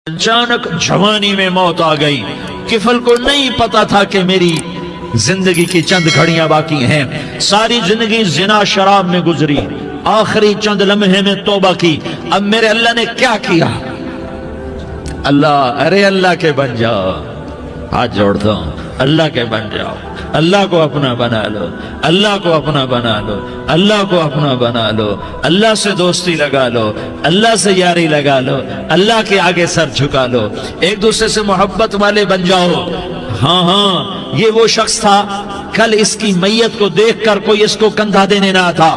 اچانک جوانی میں موت آ گئی. کفل کو نہیں پتا تھا کہ میری زندگی کی چند گھڑیاں باقی ہیں. ساری زندگی زنا شراب میں گزری, آخری چند لمحے میں توبہ کی. اب میرے اللہ نے کیا کیا؟ اللہ کے بن جاؤ, ہاتھ جوڑتا ہوں, اللہ کے بن جاؤ, اللہ کو اپنا بنا لو, اللہ کو اپنا بنا لو, اللہ کو اپنا بنا لو, اللہ سے دوستی لگا لو, اللہ سے یاری لگا لو, اللہ کے آگے سر جھکا لو, ایک دوسرے سے محبت والے بن جاؤ. ہاں یہ وہ شخص تھا, کل اس کی میت کو دیکھ کر کوئی اس کو کندھا دینے نہ تھا,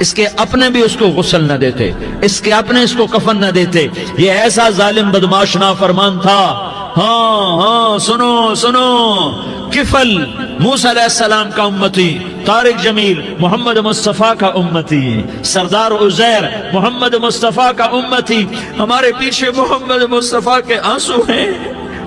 اس کے اپنے بھی اس کو غسل نہ دیتے, اس کے اپنے اس کو کفن نہ دیتے. یہ ایسا ظالم بدماش نافرمان تھا. ہاں سنو سنو, کفل موسیٰ علیہ السلام کا امتی, طارق جمیل محمد مصطفیٰ کا امتی, سردار عزیر محمد مصطفیٰ کا امتی. ہمارے پیچھے محمد مصطفیٰ کے آنسو ہیں,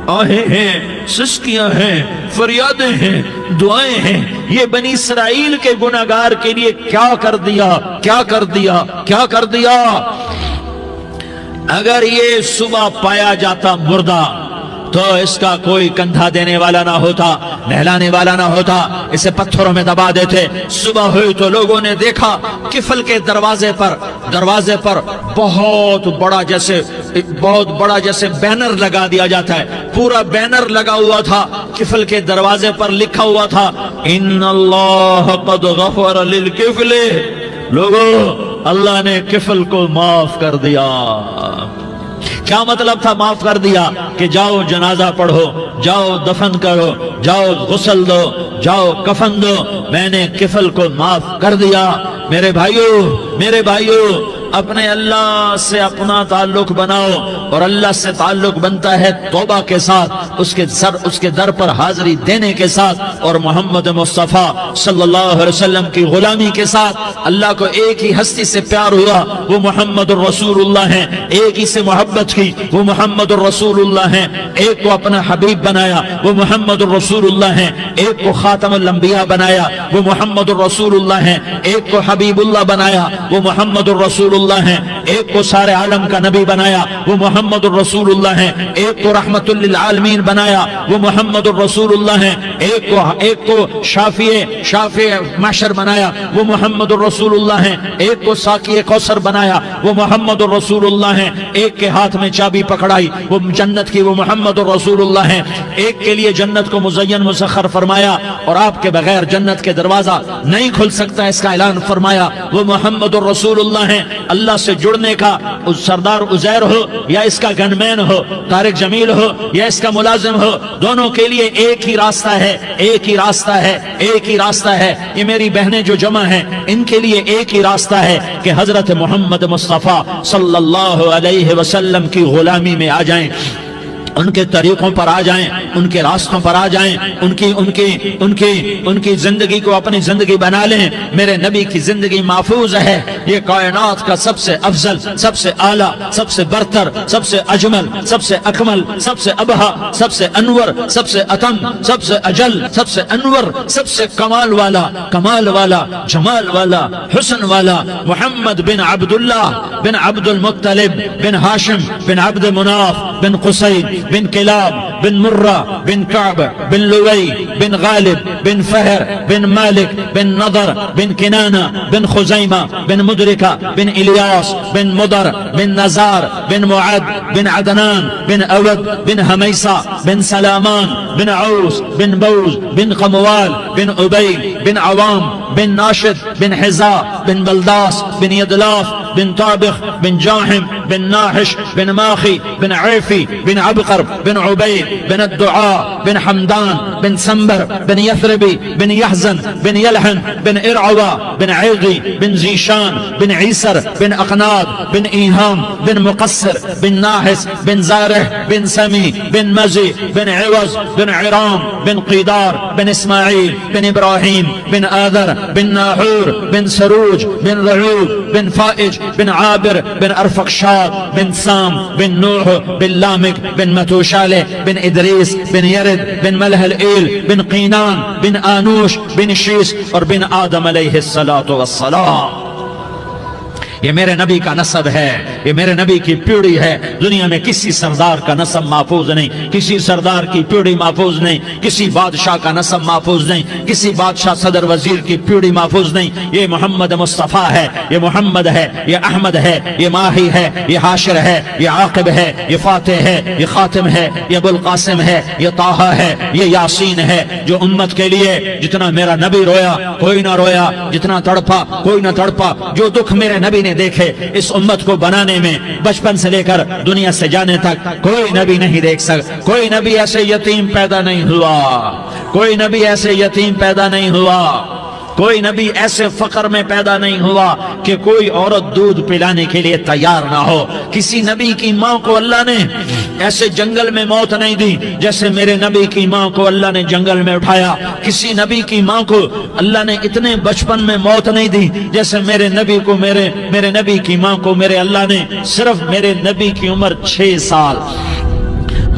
آہیں ہیں, سسکیاں ہیں, فریادیں ہیں, دعائیں ہیں. یہ بنی اسرائیل کے گناہگار کے لیے کیا کر دیا, کیا کر دیا, کیا کر دیا. اگر یہ صبح پایا جاتا مردہ تو اس کا کوئی کندھا دینے والا نہ ہوتا, نہلانے والا نہ ہوتا, اسے پتھروں میں دبا دیتے. صبح ہوئی تو لوگوں نے دیکھا کفل کے دروازے پر بہت بڑا جیسے بینر لگا دیا جاتا ہے, پورا بینر لگا ہوا تھا. کفل کے دروازے پر لکھا ہوا تھا, ان اللہ قد غفر للکفل. لوگوں, اللہ نے کفل کو معاف کر دیا. کیا مطلب تھا معاف کر دیا؟ کہ جاؤ جنازہ پڑھو, جاؤ دفن کرو, جاؤ غسل دو, جاؤ کفن دو, میں نے کفل کو معاف کر دیا. میرے بھائیو, اپنے اللہ سے اپنا تعلق بناؤ, اور اللہ سے تعلق بنتا ہے توبہ کے ساتھ, اس کے در پر حاضری دینے کے ساتھ, اور محمد مصطفیٰ صلی اللہ علیہ وسلم کی غلامی کے ساتھ. اللہ کو ایک ہی ہستی سے پیار ہوا, وہ محمد الرسول اللہ ہیں. ایک ہی سے محبت کی, وہ محمد الرسول اللہ ہیں. ایک کو اپنا حبیب بنایا, وہ محمد الرسول اللہ ہیں. ایک کو خاتم الانبیاء بنایا, وہ محمد الرسول اللہ ہیں. ایک کو حبیب اللہ بنایا, وہ محمد الرسول اللہ ہیں. ایک کو سارے عالم کا نبی بنایا, وہ محمد الرسول اللہ ہیں. ایک کو رحمت للعالمین بنایا, وہ محمد الرسول اللہ ہیں. ایک کو شافع محشر بنایا, وہ محمد الرسول اللہ ہیں. ایک کو ساقی کوثر بنایا, وہ محمد الرسول اللہ ہیں. ایک کے ہاتھ میں چابی پکڑائی, وہ جنت کی, وہ محمد الرسول اللہ ہیں. ایک کے لیے جنت کو مزین مسخر فرمایا, اور آپ کے بغیر جنت کے دروازہ نہیں کھل سکتا, اس کا اعلان فرمایا, وہ محمد الرسول اللہ ہیں. اللہ سے جڑنے کا سردار عزیر ہو یا اس کا گنمین ہو, طارق جمیل ہو یا اس کا ملازم ہو, دونوں کے لیے ایک ہی راستہ ہے, ایک ہی راستہ ہے, ایک ہی راستہ ہے. یہ میری بہنیں جو جمع ہیں, ان کے لیے ایک ہی راستہ ہے کہ حضرت محمد مصطفیٰ صلی اللہ علیہ وسلم کی غلامی میں آ جائیں, ان کے طریقوں پر آ جائیں, ان کے راستوں پر آ جائیں, ان کی زندگی کو اپنی زندگی بنا لیں. میرے نبی کی زندگی محفوظ ہے. یہ کائنات کا سب سے افضل, سب سے اعلیٰ, سب سے برتر, سب سے اجمل, سب سے اکمل, سب سے ابہا, سب سے انور, سب سے اتم, سب سے اجل, سب سے انور, سب سے کمال والا, جمال والا, حسن والا, محمد بن عبداللہ بن عبد المطلب بن ہاشم بن عبد مناف بن قصید بن کلاب بن مرہ بن کعب بن لوی بن غالب بن فہر بن مالک بن نضر بن کنانہ بن خزیمہ بن مدرکہ بن الیاس بن مدر بن نزار بن معد بن عدنان بن اود بن حمیسہ بن سلامان بن عوس بن بوز بن قموال بن عبی بن عوام بن ناشد بن حزا بن بلداس بن یدلاف بن طابخ بن جاحم بن ناحش بن ماخی بن عیفی بن عبقر بن عبید بن الدعاء بن حمدان بن سنبر بن یثربی بن یحزن بن یلحن بن ارعوا بن عیغی بن زیشان بن عیسر بن اقناد بن ایہام بن مقصر بن ناحس بن زارح بن سمی بن مزی بن عوض بن عرام بن قیدار بن اسماعیل بن ابراہیم بن آذر بن ناحور بن سروج بن رعوب بن فائج بن عابر بن ارفقشاد بن سام بن نوح بن لامک بن متوشالہ بن ادریس بن یرد بن ملح الایل بن قینان بن آنوش بن شیس اور بن آدم علیہ الصلاۃ والسلام. یہ میرے نبی کا نسب ہے، یہ میرے نبی کی پیڑھی ہے۔ دنیا میں کسی سردار کا نسب محفوظ نہیں، کسی سردار کی پیڑھی محفوظ نہیں، کسی بادشاہ کا نسب محفوظ نہیں، کسی بادشاہ صدر وزیر کی پیڑھی محفوظ نہیں۔ یہ محمد مصطفیٰ ہے، یہ محمد ہے، یہ احمد ہے، یہ ماہی ہے، یہ حاشر ہے، یہ عاقب ہے، یہ فاتح ہے، یہ خاتم ہے، یہ ابو القاسم ہے، یہ طٰہٰ ہے، یہ یاسین ہے۔ جو امت کے لیے جتنا میرا نبی رویا کوئی نہ رویا، جتنا تڑپا کوئی نہ تڑپا، جو دکھ میرے نبی نے دیکھے اس امت کو بنانے میں، بچپن سے لے کر دنیا سے جانے تک کوئی نبی نہیں دیکھ سکتا۔ کوئی نبی ایسے یتیم پیدا نہیں ہوا، کوئی نبی ایسے یتیم پیدا نہیں ہوا، کوئی نبی ایسے فقر میں پیدا نہیں ہوا کہ کوئی عورت دودھ پلانے کے لیے تیار نہ ہو۔ کسی نبی کی ماں کو اللہ نے ایسے جنگل میں موت نہیں دی جیسے میرے نبی کی ماں کو اللہ نے جنگل میں اٹھایا۔ کسی نبی کی ماں کو اللہ نے اتنے بچپن میں موت نہیں دی جیسے میرے نبی کو میرے نبی کی ماں کو میرے اللہ نے صرف میرے نبی کی عمر 6 سال،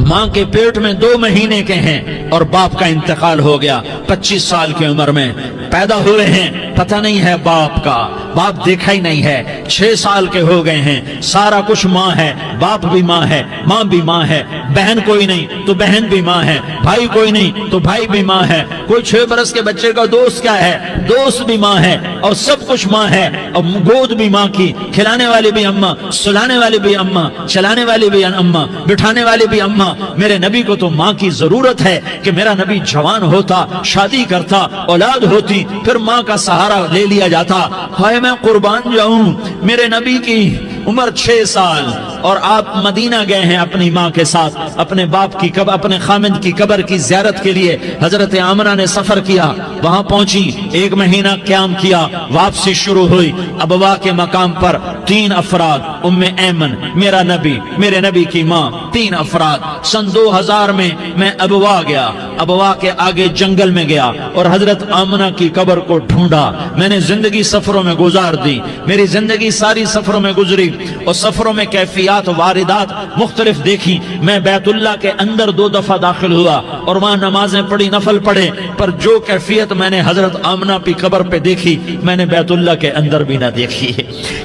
ماں کے پیٹ میں 2 مہینے کے ہیں اور باپ کا انتقال ہو گیا 25 سال کی عمر میں پیدا ہوئے ہیں، پتہ نہیں ہے باپ کا، باپ دیکھا ہی نہیں ہے، 6 سال کے ہو گئے ہیں، سارا کچھ ماں ہے، باپ بھی ماں ہے، ماں بھی ماں ہے، بہن کوئی نہیں تو بہن بھی ماں ہے، بھائی کوئی نہیں تو بھائی بھی ماں ہے، کوئی 6 برس کے بچے کا دوست کیا ہے، دوست بھی ماں ہے، اور سب کچھ ماں ہے، اور گود بھی ماں کی، کھلانے والی بھی اماں، سلانے والی بھی اماں، چلانے والی بھی اماں، بٹھانے والی بھی اماں۔ میرے نبی کو تو ماں کی ضرورت ہے کہ میرا نبی جوان ہوتا، شادی کرتا، اولاد ہوتی، پھر ماں کا سہارا لے لیا جاتا۔ ہائے میں قربان جاؤں، میرے نبی کی عمر 6 سال اور آپ مدینہ گئے ہیں اپنی ماں کے ساتھ، اپنے باپ کی قبر، اپنے خامد کی قبر کی زیارت کے لیے حضرت آمنہ نے سفر کیا، وہاں پہنچی، 1 مہینہ قیام کیا، واپسی شروع ہوئی۔ ابوا کے مقام پر 3 افراد، ام ایمن، میرا نبی، میرے نبی کی ماں، 3 افراد۔ سن 2000 میں ابوا گیا، ابوا کے آگے جنگل میں گیا اور حضرت آمنہ کی قبر کو ڈھونڈا۔ میں نے زندگی سفروں میں گزار دی، میری زندگی ساری سفروں میں گزری، اور سفروں میں کیفیات واردات مختلف دیکھی۔ میں بیت اللہ کے اندر 2 دفعہ داخل ہوا اور وہاں نمازیں پڑھی، نفل پڑھے، پر جو کیفیت میں نے حضرت آمنہ کی قبر پہ دیکھی میں نے بیت اللہ کے اندر بھی نہ دیکھی،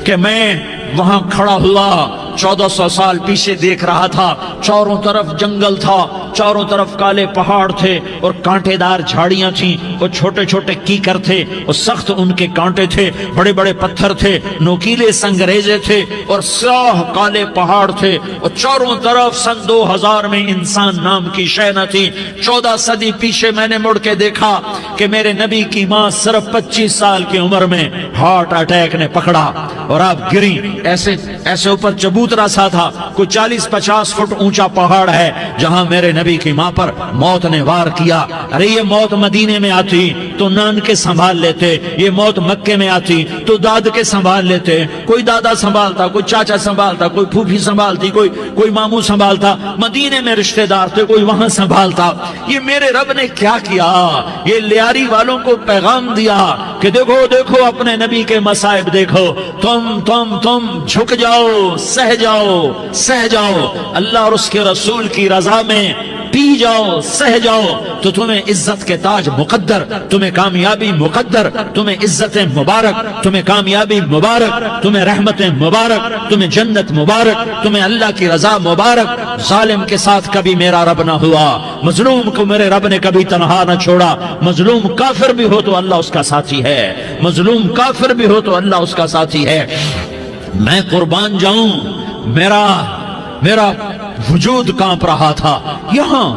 کہ میں وہاں کھڑا ہوا 1400 سال پیچھے دیکھ رہا تھا، چاروں طرف جنگل تھا، چاروں طرف کالے پہاڑ تھے اور کانٹے دار جھاڑیاں تھیں، اور چھوٹے چھوٹے کیکر تھے اور سخت ان کے کانٹے تھے، بڑے بڑے پتھر تھے، نوکیلے سنگریزے تھے اور سیاہ کالے پہاڑ تھے، اور چاروں طرف سن 2000 میں انسان نام کی شے نہ تھی۔ 14 صدی پیچھے میں نے مڑ کے دیکھا کہ میرے نبی کی ماں صرف 25 سال کی عمر میں ہارٹ اٹیک نے پکڑا اور آپ گری، ایسے اوپر چبوترا سا تھا، کوئی 40-50 فٹ اونچا پہاڑ ہے جہاں میرے نبی کی ماں پر موت نے وار کیا۔ ارے یہ موت مدینے میں آتی تو نان کے سنبھال لیتے، یہ موت مکے میں آتی تو داد کے سنبھال لیتے، کوئی دادا سنبھالتا، کوئی چاچا سنبھالتا، کوئی پھوپھی سنبھالتی، کوئی ماموں سنبھالتا، مدینے میں رشتہ دار تھے کوئی وہاں سنبھالتا۔ یہ میرے رب نے کیا کیا؟ یہ لیاری والوں کو پیغام دیا کہ دیکھو دیکھو اپنے نبی کے مصائب دیکھو، تم جھک جاؤ، سہ جاؤ، اللہ اور اس کے رسول کی رضا میں پی جاؤ، سہ جاؤ، تو تمہیں عزت کے تاج مقدر، تمہیں کامیابی مقدر، تمہیں عزت مبارک، تمہیں کامیابی مبارک، تمہیں رحمت مبارک، تمہیں جنت مبارک، تمہیں اللہ کی رضا مبارک۔ ظالم کے ساتھ کبھی میرا رب نہ ہوا، مظلوم کو میرے رب نے کبھی تنہا نہ چھوڑا۔ مظلوم کافر بھی ہو تو اللہ اس کا ساتھی ہے، مظلوم کافر بھی ہو تو اللہ اس کا ساتھی ہے۔ میں قربان جاؤں، میرا وجود کانپ رہا تھا۔ یہاں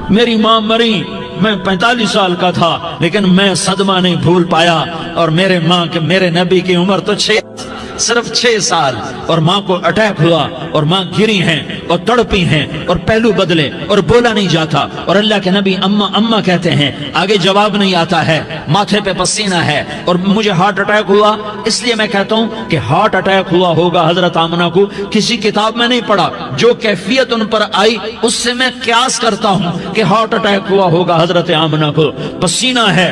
میری ماں مری، میں 45 سال کا تھا، لیکن میں صدمہ نہیں بھول پایا، اور میرے نبی کی عمر تو صرف 6 سال، اور ماں کو اٹیک ہوا اور ماں گری ہیں اور تڑپی ہیں اور پہلو بدلے اور بولا نہیں جاتا، اور اللہ کے نبی اماں کہتے ہیں، آگے جواب نہیں آتا ہے، ماتھے پہ پسینہ ہے، اور مجھے ہارٹ اٹیک ہوا۔ اس لیے میں کہتا ہوں کہ ہارٹ اٹیک ہوا ہوگا حضرت آمنہ کو، کسی کتاب میں نہیں پڑھا، جو کیفیت ان پر آئی اس سے میں قیاس کرتا ہوں کہ ہارٹ اٹیک ہوا ہوگا حضرت آمنہ کو۔ پسینہ ہے،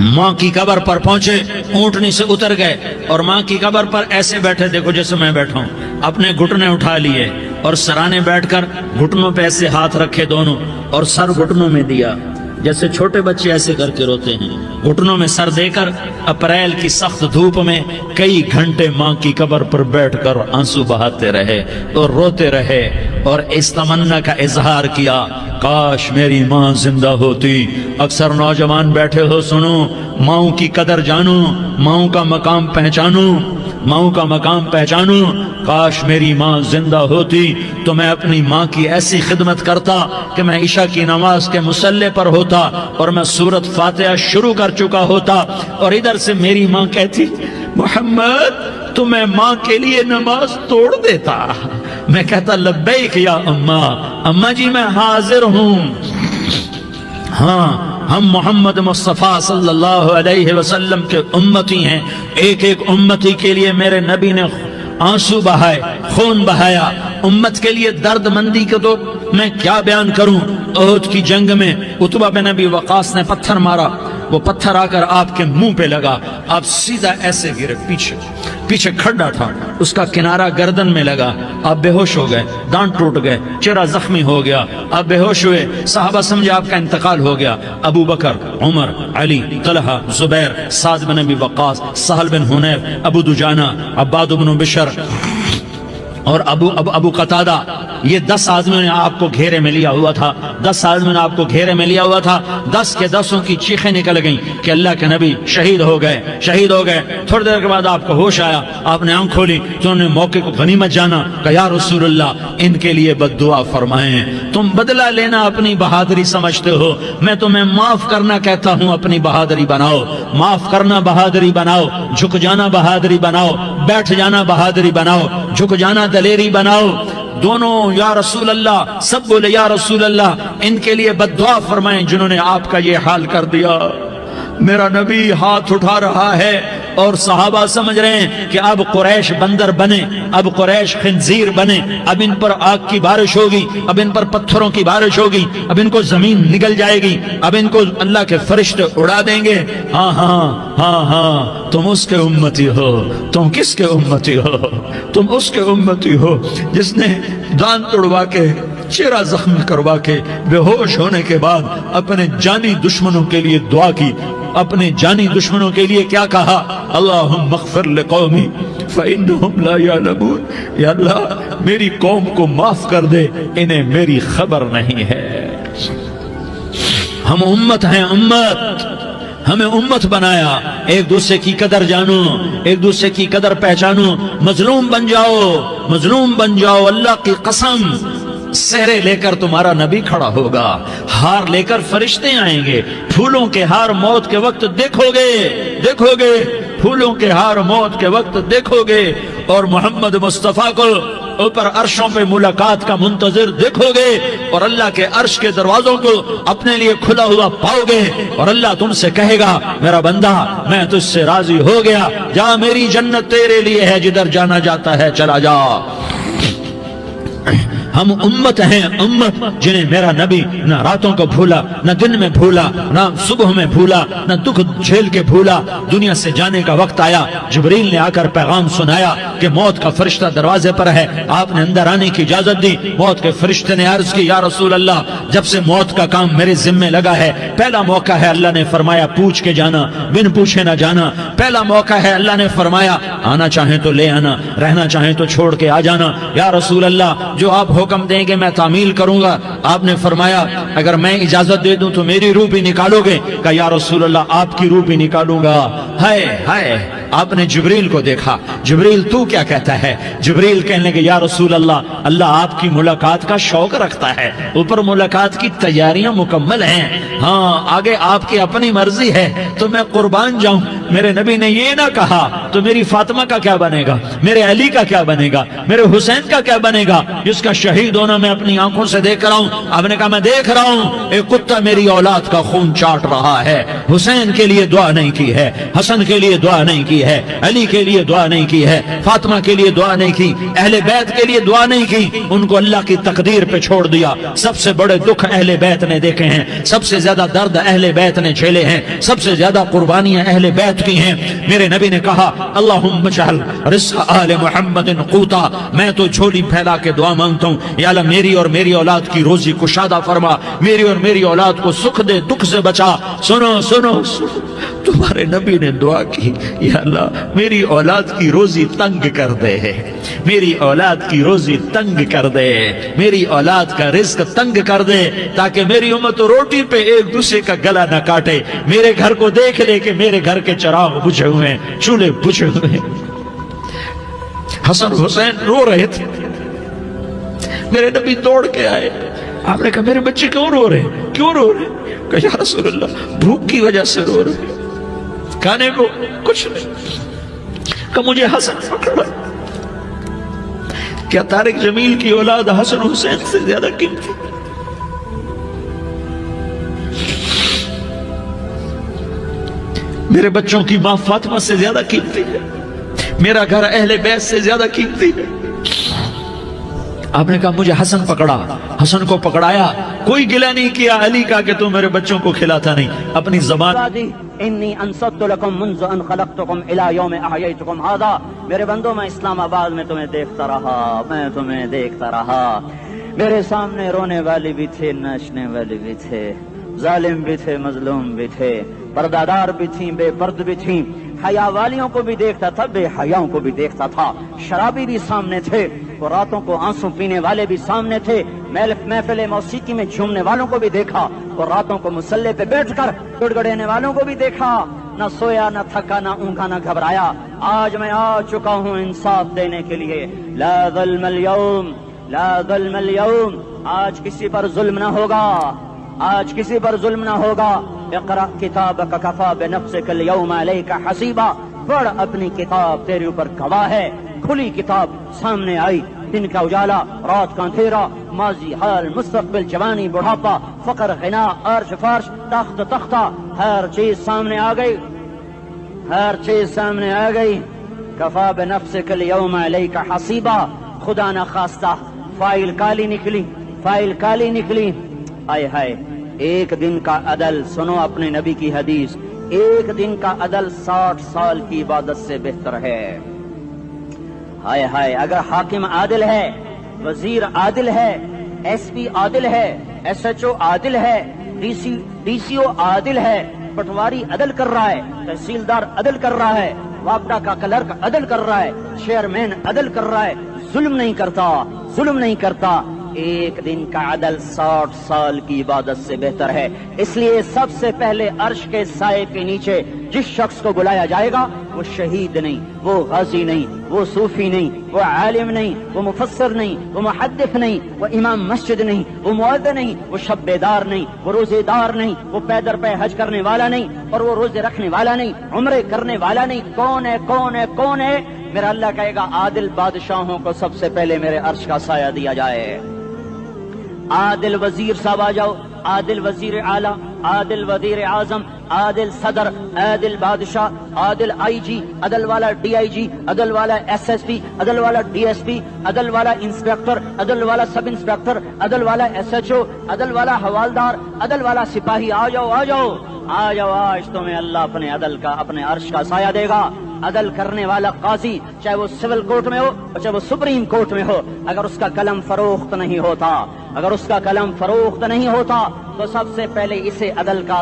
ماں کی قبر پر پہنچے، اونٹنی سے اتر گئے اور ماں کی قبر پر ایسے بیٹھے، دیکھو جیسے میں بیٹھا ہوں، اپنے گھٹنے اٹھا لیے اور سرانے بیٹھ کر گھٹنوں پہ ایسے ہاتھ رکھے دونوں اور سر گھٹنوں میں دیا، جیسے چھوٹے بچے ایسے کر کے روتے ہیں، گھٹنوں میں سر دے کر اپریل کی سخت دھوپ میں کئی گھنٹے ماں کی قبر پر بیٹھ کر آنسو بہاتے رہے اور روتے رہے اور اس تمنا کا اظہار کیا، کاش میری ماں زندہ ہوتی۔ اکثر نوجوان بیٹھے ہو، سنو، ماؤں کی قدر جانو، ماؤں کا مقام پہچانو، ماؤں کا مقام پہچانو۔ کاش میری ماں زندہ ہوتی تو میں اپنی ماں کی ایسی خدمت کرتا کہ میں عشاء کی نماز کے مصلی پر ہوتا اور میں سورۃ فاتحہ شروع کر چکا ہوتا اور ادھر سے میری ماں کہتی، محمد تو میں ماں کے لیے نماز توڑ دیتا۔ میں کہتا، لبیک یا اماں، اماں جی میں حاضر ہوں۔ ہاں، ہم محمد مصطفیٰ صلی اللہ علیہ وسلم کے امتی ہیں، ایک ایک امتی کے لیے میرے نبی نے آنسو بہائے، خون بہایا، امت کے لیے درد مندی کو تو میں کیا بیان کروں۔ احد کی جنگ میں عتبہ بن ابی وقاص نے پتھر مارا، وہ پتھر آ کر آپ کے منہ پہ لگا، آپ سیدھا ایسے گرے، پیچھے کھڈا تھا، اس کا کنارہ گردن میں لگا، آپ بے ہوش ہو گئے، دانت ٹوٹ گئے، چہرہ زخمی ہو گیا، آپ بے ہوش ہوئے، صحابہ سمجھے آپ کا انتقال ہو گیا۔ ابو بکر، عمر، علی، طلحہ، زبیر، سعد بن ابی وقاص، سہل بن حنیف، ابو دجانہ، عباد بن بشر اور ابو قتادہ، یہ 10 آدمیوں نے آپ کو گھیرے میں لیا ہوا تھا، 10 آدمیوں نے آپ کو گھیرے میں لیا ہوا تھا، 10 کے 10 کی چیخیں نکل گئیں کہ اللہ کے نبی شہید ہو گئے، شہید ہو گئے۔ تھوڑی دیر کے بعد آپ کو ہوش آیا، آپ نے آنکھ کھولی تو انہوں نے موقع کو غنیمت جانا کہ یا رسول اللہ ان کے لیے بد دعا فرمائیں، تم بدلہ لینا اپنی بہادری سمجھتے ہو، میں تمہیں معاف کرنا کہتا ہوں، اپنی بہادری بناؤ، معاف کرنا بہادری بناؤ، جھک جانا بہادری بناؤ، بیٹھ جانا بہادری بناؤ، جھک جانا دلیری بناؤ۔ دونوں یا رسول اللہ، سب بولے یا رسول اللہ، ان کے لیے بد دعا فرمائیں جنہوں نے آپ کا یہ حال کر دیا۔ میرا نبی ہاتھ اٹھا رہا ہے اور صحابہ سمجھ رہے ہیں کہ اب قریش بندر بنے، اب قریش خنزیر بنے، اب ان پر آگ کی بارش ہوگی، اب ان پر پتھروں کی بارش ہوگی، اب ان کو زمین نگل جائے گی، اب ان کو اللہ کے فرشتے اڑا دیں گے۔ ہاں ہاں ہاں ہاں، تم اس کے امتی ہو۔ تم کس کے امتی ہو؟ تم اس کے امتی ہو جس نے دانت توڑوا کے، چہرہ زخمی کروا کے، بے ہوش ہونے کے بعد اپنے جانی دشمنوں کے لیے دعا کی، اپنے جانی دشمنوں کے لیے کیا کہا؟ اللہم اغفر لقومی فإنہم لا یعلمون، یا اللہ میری قوم کو معاف کر دے، انہیں میری خبر نہیں ہے۔ ہم امت ہیں، امت، ہمیں امت بنایا، ایک دوسرے کی قدر جانو، ایک دوسرے کی قدر پہچانو، مظلوم بن جاؤ، مظلوم بن جاؤ، اللہ کی قسم سہرے لے کر تمہارا نبی کھڑا ہوگا، ہار لے کر فرشتے آئیں گے، پھولوں کے ہار موت کے وقت دیکھو گے، دیکھو گے، پھولوں کے ہار موت کے وقت دیکھو گے، اور محمد مصطفیٰ کو اوپر عرشوں پہ ملاقات کا منتظر دیکھو گے، اور اللہ کے عرش کے دروازوں کو اپنے لیے کھلا ہوا پاؤ گے، اور اللہ تم سے کہے گا میرا بندہ میں تجھ سے راضی ہو گیا، جا میری جنت تیرے لیے ہے، جدھر جانا جاتا ہے چلا جا۔ ہم امت ہیں، امت جنہیں میرا نبی نہ راتوں کو بھولا، نہ دن میں بھولا، نہ صبح میں بھولا، نہ دکھ جھیل کے بھولا۔ دنیا سے جانے کا وقت آیا، جبریل نے آ کر پیغام سنایا کہ موت کا فرشتہ دروازے پر ہے، آپ نے اندر آنے کی اجازت دی۔ موت کے فرشتے نے عرض کی، یا رسول اللہ جب سے موت کا کام میرے ذمے لگا ہے، پہلا موقع ہے، اللہ نے فرمایا پوچھ کے جانا، بن پوچھے نہ جانا، پہلا موقع ہے، اللہ نے فرمایا آنا چاہیں تو لے آنا، رہنا چاہیں تو چھوڑ کے آ جانا۔ یا رسول اللہ جو آپ حکم دیں گے میں تعمیل کروں گا۔ آپ نے فرمایا اگر میں اجازت دے دوں تو میری روح بھی نکالو گے؟ کہا یا رسول اللہ آپ کی روح بھی نکالوں گا۔ ہائے ہائے، آپ نے جبریل کو دیکھا، جبریل تو کیا کہتا ہے؟ جبریل کہنے لگے یا رسول اللہ، اللہ آپ کی ملاقات کا شوق رکھتا ہے، اوپر ملاقات کی تیاریاں مکمل ہیں، ہاں آگے آپ کی اپنی مرضی ہے تو میں قربان جاؤں۔ میرے نبی نے یہ نہ کہا تو میری فاطمہ کا کیا بنے گا، میرے علی کا کیا بنے گا، میرے حسین کا کیا بنے گا جس کا شہید ہونا میں اپنی آنکھوں سے دیکھ رہا ہوں۔ آپ نے کہا میں دیکھ رہا ہوں ایک کتا میری اولاد کا خون چاٹ رہا ہے، حسین کے لیے دعا نہیں کی ہے، حسن کے لیے دعا نہیں کی کی ہے, علی کے لیے دعا نہیں کی ہے, فاطمہ کے لیے دعا نہیں کی, اہل بیت کے لیے دعا نہیں کی, ان کو اللہ کی تقدیر پہ چھوڑ دیا. سب سے بڑے دکھ اہل بیت نے دیکھے ہیں, سب سے زیادہ درد اہل بیت نے جھیلے ہیں, سب سے زیادہ قربانیاں اہل بیت کی ہیں. میرے نبی نے کہا اللہم اجعل رزق آل محمد قوتا, میں تو جھولی پھیلا کے دعا مانگتا ہوں, یا اللہ میری اور میری اولاد کی روزی کشادہ فرما, میری اور میری اولاد کو سکھ دے, دکھ سے بچا. سنو سنو تمہارے نبی نے دعا کی, یا اللہ میری اولاد کی روزی تنگ کر دے, میری اولاد کی روزی تنگ کر دے, میری اولاد کا رزق تنگ کر دے, تاکہ میری امت روٹی پہ ایک دوسرے کا گلا نہ کاٹے. میرے گھر کو دیکھ لے کہ میرے گھر کے چراغ بجھے ہوئے ہیں, چولہے بجھے ہوئے ہیں. حسن حسین رو رہے تھے, میرے نبی دوڑ کے آئے. آپ نے کہا میرے بچے کیوں رو رہے ہیں, کیوں رو رہے ہیں؟ کہا یا رسول اللہ بھوک کی وجہ سے رو رہے ہیں, کھانے کو کچھ نہیں. کہ مجھے حسن پکڑا. کیا طارق جمیل کی اولاد حسن حسین سے زیادہ قیمتی؟ میرے بچوں کی ماں فاطمہ سے زیادہ قیمتی ہے, میرا گھر اہل بیت سے زیادہ قیمتی ہے. آپ نے کہا مجھے حسن پکڑا, حسن کو پکڑایا, کوئی گلہ نہیں کیا علی کا کہ تم میرے بچوں کو کھلاتا نہیں. اپنی زبان انی انصت لکم منذ ان خلقتکم الی یوم احییتکم ھذا, میرے بندوں میں اسلام آباد میں تمہیں دیکھتا رہا, میں تمہیں دیکھتا رہا. میرے سامنے رونے والے بھی تھے, ناچنے والے بھی تھے, ظالم بھی تھے, مظلوم بھی تھے, پردادار بھی تھیں, بے پرد بھی تھیں. حیا والیوں کو بھی دیکھتا تھا, بے حیاؤں کو بھی دیکھتا تھا. شرابی بھی سامنے تھے, اور راتوں کو آنسو پینے والے بھی سامنے تھے. محفل موسیقی میں جھومنے والوں کو بھی دیکھا, اور راتوں کو مصلی پہ بیٹھ کر گڑگڑانے والوں کو بھی دیکھا. نہ سویا, نہ تھکا, نہ اونگا, نہ گھبرایا. آج میں آ چکا ہوں انصاف دینے کے لیے. لا ظلم اليوم, لا ظلم اليوم, آج کسی پر ظلم نہ ہوگا, آج کسی پر ظلم نہ ہوگا. اقرأ کتابک کفا بنفسک اليوم علیک حسیبا, پڑھ اپنی کتاب, تیرے اوپر گواہ ہے. کھلی کتاب سامنے آئی, دن کا اجالا, رات کا اندھیرا, ماضی, حال, مستقبل, جوانی, بڑھاپا, فقر, غنا, عرش, فرش, تخت, تختہ, ہر چیز سامنے آ گئی, ہر چیز سامنے آ گئی. کفا بنفسک اليوم علیک حسیبا, خدا نہ خواستہ فائل کالی نکلی, فائل کالی نکلی. آئے ہائے, ایک دن کا عدل, سنو اپنے نبی کی حدیث, ایک دن کا عدل 60 سال کی عبادت سے بہتر ہے. ہائے ہائے, اگر حاکم عادل ہے, وزیر عادل ہے, ایس پی عادل ہے, ایس ایچ او عادل ہے, ڈی سی او عادل ہے, پٹواری عدل کر رہا ہے, تحصیلدار عدل کر رہا ہے, وابڈا کا کلرک عدل کر رہا ہے, چیئرمین عدل کر رہا ہے, ظلم نہیں کرتا, ظلم نہیں کرتا, ایک دن کا عدل 60 سال کی عبادت سے بہتر ہے. اس لیے سب سے پہلے عرش کے سائے کے نیچے جس شخص کو بلایا جائے گا وہ شہید نہیں, وہ غازی نہیں, وہ صوفی نہیں, وہ عالم نہیں, وہ مفسر نہیں, وہ محدث نہیں, وہ امام مسجد نہیں, وہ مؤذن نہیں, وہ شب بیدار نہیں, وہ روزے دار نہیں, وہ پیدر پہ حج کرنے والا نہیں, اور وہ روزے رکھنے والا نہیں, عمرے کرنے والا نہیں. کون ہے, کون ہے, کون ہے؟ میرا اللہ کہے گا عادل بادشاہوں کو سب سے پہلے میرے عرش کا سایہ دیا جائے. عادل وزیر صاحب آ جاؤ, عادل وزیر اعلیٰ, عادل وزیر اعظم, عادل صدر, عادل بادشاہ, عادل آئی جی, عدل والا ڈی آئی جی, عدل والا ایس ایس پی, عدل والا ڈی ایس پی, عدل والا انسپیکٹر, عدل والا سب انسپیکٹر, عدل والا ایس ایچ او, عدل والا حوالدار, عدل والا سپاہی. آ جاؤ, آ جاؤ, آ جاؤ, آج تمہیں اللہ اپنے عدل کا, اپنے عرش کا سایہ دے گا. عدل کرنے والا قاضی, چاہے وہ سول کورٹ میں ہو اور چاہے وہ سپریم کورٹ میں ہو, اگر اس کا قلم فروخت نہیں ہوتا, اگر اس کا قلم فروخت نہیں ہوتا, تو سب سے پہلے اسے عدل کا,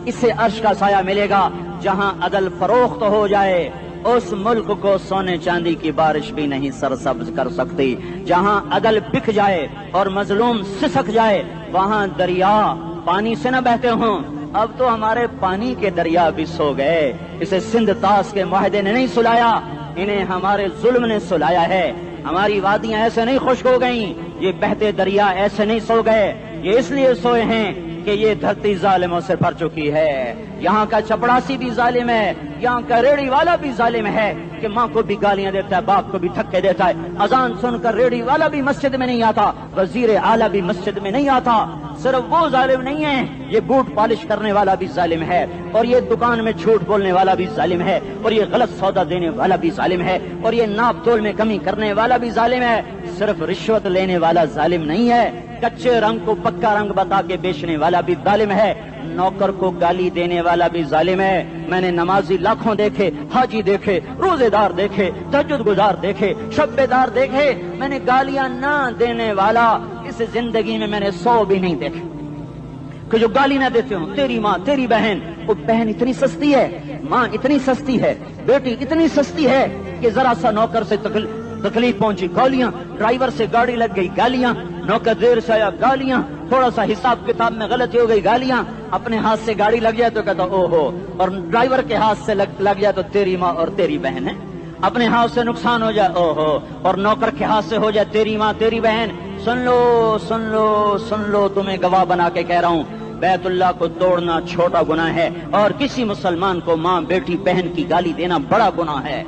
اسے عرش کا سایہ ملے گا. جہاں عدل فروخت ہو جائے اس ملک کو سونے چاندی کی بارش بھی نہیں سرسبز کر سکتی. جہاں عدل بک جائے اور مظلوم سسک جائے, وہاں دریا پانی سے نہ بہتے ہوں. اب تو ہمارے پانی کے دریا بھی سو گئے. اسے سندھ طاس کے معاہدے نے نہیں سلایا, انہیں ہمارے ظلم نے سلایا ہے. ہماری وادیاں ایسے نہیں خشک ہو گئیں, یہ بہتے دریا ایسے نہیں سو گئے. یہ اس لیے سوئے ہیں کہ یہ دھرتی ظالموں سے بھر چکی ہے. یہاں کا چپڑاسی بھی ظالم ہے, یہاں کا ریڑھی والا بھی ظالم ہے کہ ماں کو بھی گالیاں دیتا ہے, باپ کو بھی دھکے دیتا ہے. اذان سن کر ریڑھی والا بھی مسجد میں نہیں آتا, وزیر اعلیٰ بھی مسجد میں نہیں آتا. صرف وہ ظالم نہیں ہے، یہ بوٹ پالش کرنے والا بھی ظالم ہے، اور یہ دکان میں جھوٹ بولنے والا بھی ظالم ہے، اور یہ غلط سودا دینے والا بھی ظالم ہے، اور یہ ناپ تول میں کمی کرنے والا بھی ظالم ہے۔ صرف رشوت لینے والا ظالم نہیں ہے، کچے رنگ کو پکا رنگ بتا کے بیچنے والا بھی ظالم ہے، نوکر کو گالی دینے والا بھی ظالم ہے۔ میں نے نمازی لاکھوں دیکھے، حاجی دیکھے، روزے دار دیکھے، تہجد گزار دیکھے، شب بیدار دیکھے، میں نے گالیاں نہ دینے والا اس زندگی میں نے 100 بھی نہیں دیکھے کہ جو گالی نہ دیتے ہوں۔ تیری ماں، تیری بہن، وہ بہن اتنی سستی ہے، ماں اتنی سستی ہے، بیٹی اتنی سستی ہے کہ ذرا سا نوکر سے تکلیف پہنچی گالیاں، ڈرائیور سے گاڑی لگ گئی گالیاں، نوکر دیر سے آیا گالیاں، تھوڑا سا حساب کتاب میں غلطی ہو گئی گالیاں، اپنے ہاتھ سے گاڑی لگ جائے تو کہتا او ہو، اور ڈرائیور کے ہاتھ سے لگ جائے تو تیری ماں اور تیری بہن ہے، اپنے ہاتھ سے نقصان ہو جائے او ہو، اور نوکر کے ہاتھ سے ہو جائے تیری ماں تیری بہن۔ سن لو سن لو سن لو، تمہیں گواہ بنا کے کہہ رہا ہوں، بیت اللہ کو توڑنا چھوٹا گناہ ہے، اور کسی مسلمان کو ماں بیٹی بہن کی گالی دینا بڑا گناہ ہے۔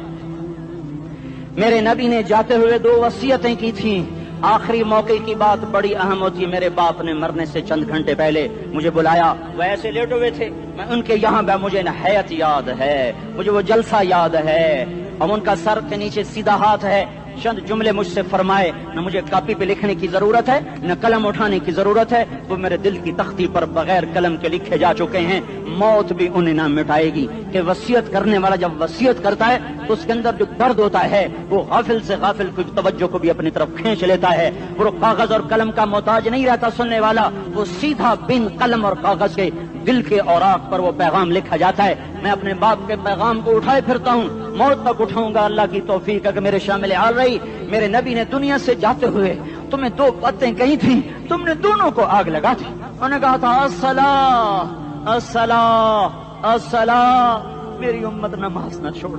میرے نبی نے جاتے ہوئے 2 وصیتیں کی تھیں، آخری موقع کی بات بڑی اہم ہوتی ہے۔ میرے باپ نے مرنے سے چند گھنٹے پہلے مجھے بلایا، وہ ایسے لیٹے ہوئے تھے، میں ان کے یہاں مجھے نہایت یاد ہے، مجھے وہ جلسہ یاد ہے، اور ان کا سر کے نیچے سیدھا ہاتھ ہے۔ چند جملے مجھ سے فرمائے، نہ مجھے کاپی پہ لکھنے کی ضرورت ہے نہ قلم اٹھانے کی ضرورت ہے، وہ میرے دل کی تختی پر بغیر قلم کے لکھے جا چکے ہیں، موت بھی انہیں نہ مٹائے گی کہ وصیت کرنے والا جب وصیت کرتا ہے تو اس کے اندر جو درد ہوتا ہے وہ غافل سے غافل کی توجہ کو بھی اپنی طرف کھینچ لیتا ہے، وہ کاغذ اور قلم کا محتاج نہیں رہتا سننے والا، وہ سیدھا بن قلم اور کاغذ کے دل کے اوراق پر وہ پیغام لکھا جاتا ہے۔ میں اپنے باپ کے پیغام کو اٹھائے پھرتا ہوں، موت تک اٹھاؤں گا، اللہ کی توفیق ہے کہ میرے شامل حال رہی۔ میرے نبی نے دنیا سے جاتے ہوئے تمہیں 2 باتیں کہی تھیں، تم نے دونوں کو آگ لگا دی۔ انہوں نے کہا تھا الصلاۃ الصلاۃ الصلاۃ، میری امت نماز نہ چھوڑ۔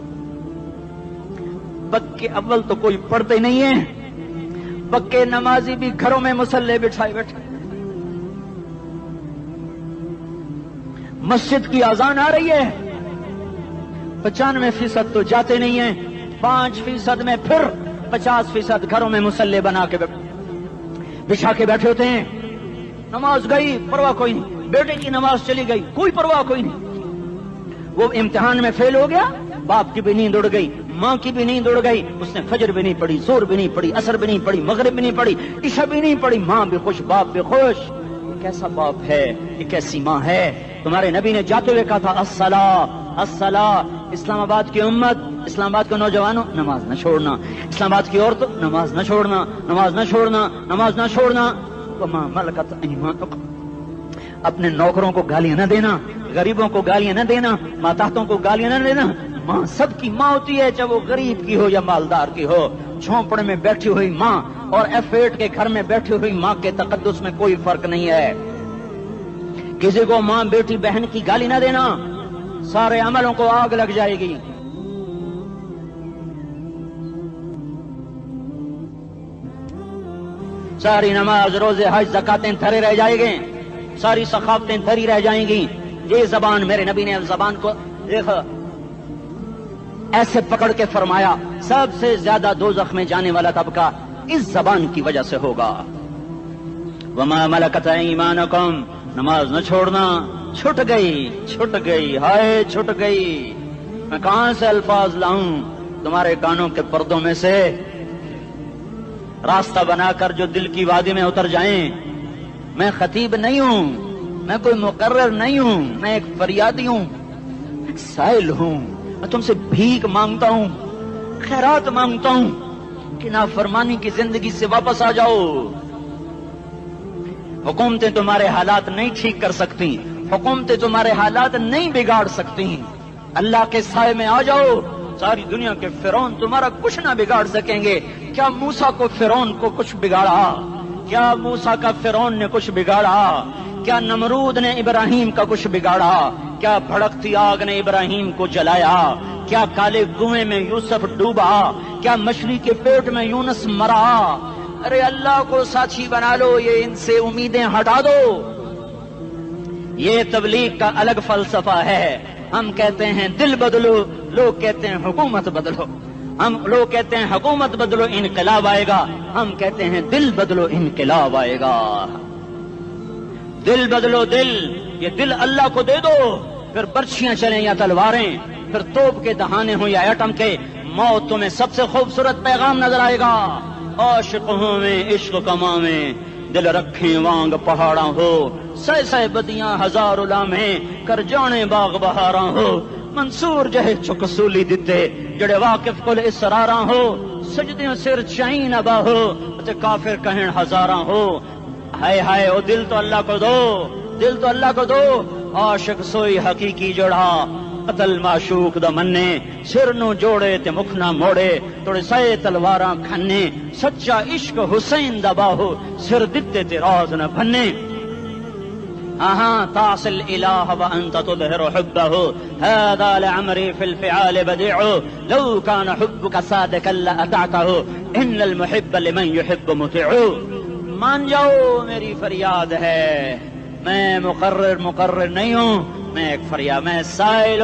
پکے اول تو کوئی پڑھتے نہیں ہے، پکے نمازی بھی گھروں میں مصلے بٹھائے بیٹھے، مسجد کی اذان آ رہی ہے، 95% تو جاتے نہیں ہیں، 5% میں پھر 50% گھروں میں مصلے بنا کے بچھا کے بیٹھے ہوتے ہیں۔ نماز گئی پرواہ کوئی نہیں، بیٹے کی نماز چلی گئی کوئی پرواہ کوئی نہیں، وہ امتحان میں فیل ہو گیا، باپ کی بھی نیند اڑ گئی، ماں کی بھی نیند اڑ گئی، اس نے فجر بھی نہیں پڑھی، زور بھی نہیں پڑھی، عصر بھی نہیں پڑھی، مغرب بھی نہیں پڑھی، عشاء بھی نہیں پڑھی، ماں بھی خوش باپ بھی خوش۔ یہ کیسا باپ ہے، یہ کیسی ماں ہے؟ تمہارے نبی نے جاتے ہوئے کہا تھا الصلاۃ الصلاۃ۔ اسلام آباد کی امت، اسلام آباد کے نوجوانوں، نماز نہ چھوڑنا، اسلام آباد کی عورتوں، نماز نہ چھوڑنا، نماز نہ چھوڑنا، نماز نہ چھوڑنا۔ وما ملکت ایمانکم، اپنے نوکروں کو گالیاں نہ دینا، غریبوں کو گالیاں نہ دینا، ماتحتوں کو گالیاں نہ دینا۔ ماں سب کی ماں ہوتی ہے، چاہے وہ غریب کی ہو یا مالدار کی ہو۔ جھونپڑے میں بیٹھی ہوئی ماں اور F8 کے گھر میں بیٹھی ہوئی ماں کے تقدس میں کوئی فرق نہیں ہے۔ کسی کو ماں بیٹی بہن کی گالی نہ دینا، سارے عملوں کو آگ لگ جائے گی۔ ساری نماز روزے حج زکاتیں دھرے رہ جائیں گے، ساری ثقافتیں دھری رہ جائیں گی۔ یہ زبان، میرے نبی نے زبان کو دیکھا ایسے پکڑ کے فرمایا سب سے زیادہ دوزخ میں جانے والا طبقہ اس زبان کی وجہ سے ہوگا۔ وما ملکت ایمانکم، نماز نہ چھوڑنا۔ چھٹ گئی ہائے چھٹ گئی، میں کہاں سے الفاظ لاؤں تمہارے کانوں کے پردوں میں سے، راستہ بنا کر جو دل کی وادی میں اتر جائیں۔ میں خطیب نہیں ہوں، میں کوئی مقرر نہیں ہوں، میں ایک فریادی ہوں، ایک سائل ہوں، میں تم سے بھیک مانگتا ہوں، خیرات مانگتا ہوں کہ نافرمانی کی زندگی سے واپس آ جاؤ۔ حکومتیں تمہارے حالات نہیں ٹھیک کر سکتی، حکومتیں تمہارے حالات نہیں بگاڑ سکتی، اللہ کے سائے میں آ جاؤ۔ ساری دنیا کے فرعون تمہارا کچھ نہ بگاڑ سکیں گے۔ کیا موسیٰ کو فرعون کو کچھ بگاڑا؟ کیا موسیٰ کا فرعون نے کچھ بگاڑا؟ کیا نمرود نے ابراہیم کا کچھ بگاڑا؟ کیا بھڑکتی آگ نے ابراہیم کو جلایا؟ کیا کالے کنویں میں یوسف ڈوبا؟ کیا مچھلی کے پیٹ میں یونس مرا؟ ارے اللہ کو ساتھی بنا لو، یہ ان سے امیدیں ہٹا دو۔ یہ تبلیغ کا الگ فلسفہ ہے۔ ہم کہتے ہیں دل بدلو، لوگ کہتے ہیں حکومت بدلو۔ لوگ کہتے ہیں حکومت بدلو انقلاب آئے گا، ہم کہتے ہیں دل بدلو انقلاب آئے گا۔ دل بدلو دل، یہ دل اللہ کو دے دو، پھر برچھیاں چلیں یا تلواریں، پھر توپ کے دہانے ہوں یا ایٹم کے، موت تمہیں سب سے خوبصورت پیغام نظر آئے گا۔ عاشق ہوں میں عشق کما میں، دل رکھیں وانگ پہاڑاں ہو، سہ سہ بدیاں ہزار لامہیں، کر جانے باغ بہاراں ہو، منصور جہے چک سولی دتے، جڑے واقف کل اسراراں ہو، سجدیوں سر چائیں نبا ہو، تے کافر کہیں ہزاراں ہو۔ ہائے ہائے او دل تو اللہ کو دو، دل تو اللہ کو دو، عاشق سوئی حقیقی جوڑا، قتل معشوق دا مننے، سر نو جوڑے تے مکھ نہ موڑے، توڑے سائے تلواراں کھنے، سچا عشق حسین دا باہو، سر دتے تے راز نہ بھنے۔ تعصي الإله وأنت تظهر حبه، هذا لعمري في الفعال بديع، لو كان حبك صادقا لأطعته، إن المحب لمن يحب مطيع۔ مان جاؤ میری فریاد ہے، میں مقرر نہیں ہوں، میں ایک فریاد، میں سائل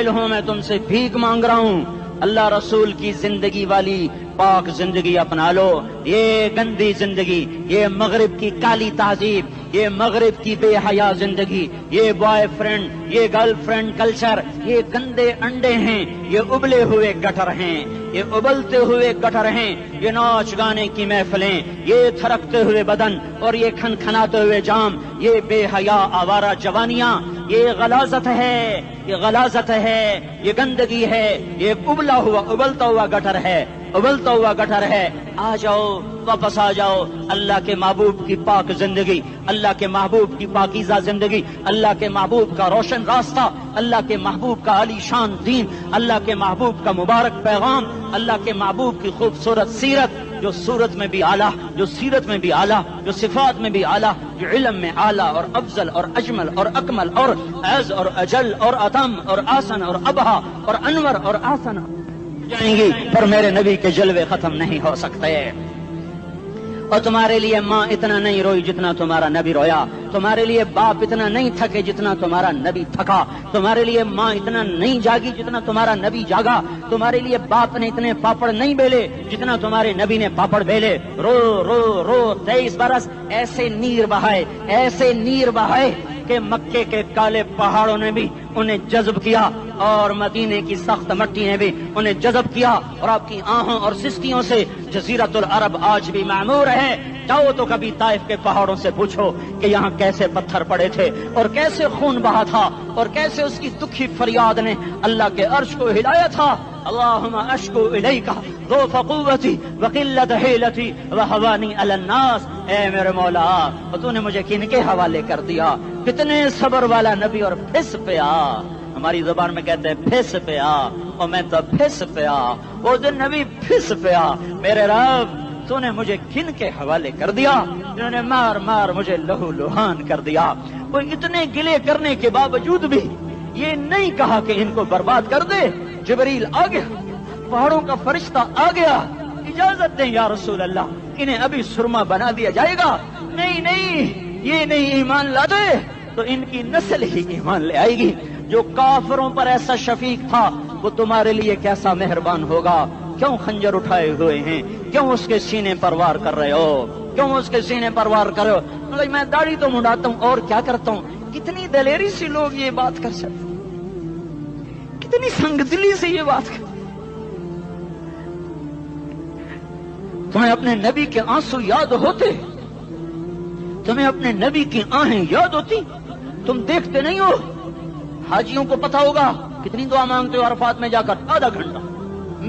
ہوں، میں تم سے بھیک مانگ رہا ہوں۔ اللہ رسول کی زندگی والی پاک زندگی اپنا لو، یہ گندی زندگی، یہ مغرب کی کالی تہذیب، یہ مغرب کی بے حیا زندگی، یہ بوائے فرینڈ، یہ گرل فرینڈ کلچر، یہ گندے انڈے ہیں، یہ ابلے ہوئے گٹر ہیں، یہ ابلتے ہوئے گٹر ہیں، یہ ناچ گانے کی محفلیں، یہ تھرکتے ہوئے بدن اور یہ کھنکھناتے ہوئے جام، یہ بے حیا آوارہ جوانیاں، یہ غلاظت ہے، یہ غلاظت ہے، یہ گندگی ہے، یہ ابلتا ہوا گٹر ہے، ابلتا ہوا گٹر ہے۔ آ جاؤ، واپس آ جاؤ، اللہ کے محبوب کی پاک زندگی، اللہ کے محبوب کی پاکیزہ زندگی، اللہ کے محبوب کا روشن راستہ، اللہ کے محبوب کا علی شان دین، اللہ کے محبوب کا مبارک پیغام، اللہ کے محبوب کی خوبصورت سیرت، جو صورت میں بھی اعلیٰ، جو سیرت میں بھی اعلیٰ، جو صفات میں بھی اعلیٰ، جو علم میں اعلیٰ اور افضل اور اجمل اور اکمل اور اعز اور اجل اور اتم اور آسن اور ابہا اور انور اور آسن جائیں گی، پر میرے نبی کے جلوے ختم نہیں ہو سکتے۔ اور تمہارے لیے ماں اتنا نہیں روئی جتنا تمہارا نبی رویا، تمہارے لیے باپ اتنا نہیں تھکے جتنا تمہارا نبی تھکا، تمہارے لیے ماں اتنا نہیں جاگی جتنا تمہارا نبی جاگا، تمہارے لیے باپ نے اتنے پاپڑ نہیں بیلے جتنا تمہارے نبی نے پاپڑ بیلے۔ رو رو رو 23 برس ایسے نیر بہائے کہ مکے کے کالے پہاڑوں نے بھی انہیں جذب کیا اور مدینے کی سخت مٹی نے بھی انہیں جذب کیا، اور آپ کی آہوں اور سسکیوں سے جزیرت العرب آج بھی معمور ہے۔ جاؤ تو کبھی طائف کے پہاڑوں سے پوچھو کہ یہاں کیسے پتھر پڑے تھے اور کیسے خون بہا تھا اور کیسے اس کی دکھی فریاد نے اللہ کے عرش کو ہلایا تھا۔ اللہم اشکو الیک ضعف قوتی وقلت حیلتی وہوانی علی الناس، اے میرے مولا تو نے مجھے کن کے حوالے کر دیا، کتنے صبر والا نبی، اور پھس پیا، ہماری زبان میں کہتے ہیں پھس پیا، اور میں تو پھس پیا، وہ دن نبی پھس پیا، میرے رب تو نے مجھے کن کے حوالے کر دیا جنہوں نے مار مار مجھے لہو لہان کر دیا۔ وہ اتنے گلے کرنے کے باوجود بھی یہ نہیں کہا کہ ان کو برباد کر دے۔ جبریل آ گیا، پہاڑوں کا فرشتہ آ گیا، اجازت دیں یا رسول اللہ، انہیں ابھی سرما بنا دیا جائے گا۔ نہیں، یہ نہیں ایمان لاتے تو ان کی نسل ہی ایمان لے آئے گی۔ جو کافروں پر ایسا شفیق تھا وہ تمہارے لیے کیسا مہربان ہوگا۔ کیوں خنجر اٹھائے ہوئے ہیں؟ کیوں اس کے سینے پر وار کر رہے ہو؟ کیوں اس کے سینے پر وار کر رہے ہو؟ میں داڑھی تو منڈاتا ہوں اور کیا کرتا ہوں۔ کتنی دلیری سے لوگ یہ بات کر سکتے، کتنی سنگ دلی سے یہ بات کر۔ تمہیں اپنے نبی کے آنسو یاد ہوتے؟ تمہیں اپنے نبی کی آہیں یاد ہوتی؟ تم دیکھتے نہیں ہو؟ حاجیوں کو پتا ہوگا کتنی دعا مانگتے ہو عرفات میں جا کر؟ آدھا گھنٹہ،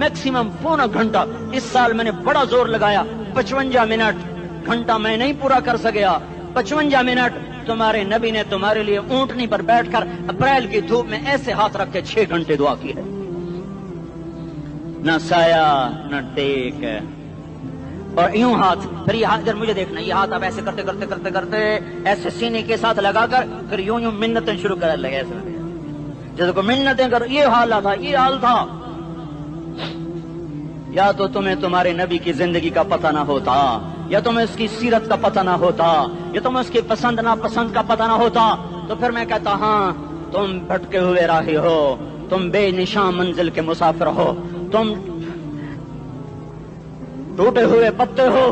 میکسیمم پونا گھنٹہ۔ اس سال میں نے بڑا زور لگایا، 55 منٹ، گھنٹہ میں نہیں پورا کر سکیا، 55 منٹ تمہارے نبی نے تمہارے لیے اونٹنی پر بیٹھ کر اپریل کی دھوپ میں ایسے ہاتھ رکھ کے 6 گھنٹے دعا کی ہے۔ نہ سایہ نہ ٹیک، اور یوں ہاتھ، پھر یہ ہاتھ، مجھے دیکھنا، یہ ہاتھ آپ ایسے کرتے کرتے کرتے کرتے ایسے سینے کے ساتھ لگا کر پھر یوں یوں منتیں شروع کر لگے، ایسے جیسے کو منتیں کر، یہ حال تھا، یہ حال تھا۔ یا تو تمہیں تمہارے نبی کی زندگی کا پتہ نہ ہوتا، یا تمہیں اس کی سیرت کا پتہ نہ ہوتا، یا تمہیں اس کی پسند ناپسند کا پتہ نہ ہوتا، تو پھر میں کہتا ہاں تم بھٹکے ہوئے راہی ہو، تم بے نشان منزل کے مسافر ہو، تم ٹوٹے ہوئے پتے ہو،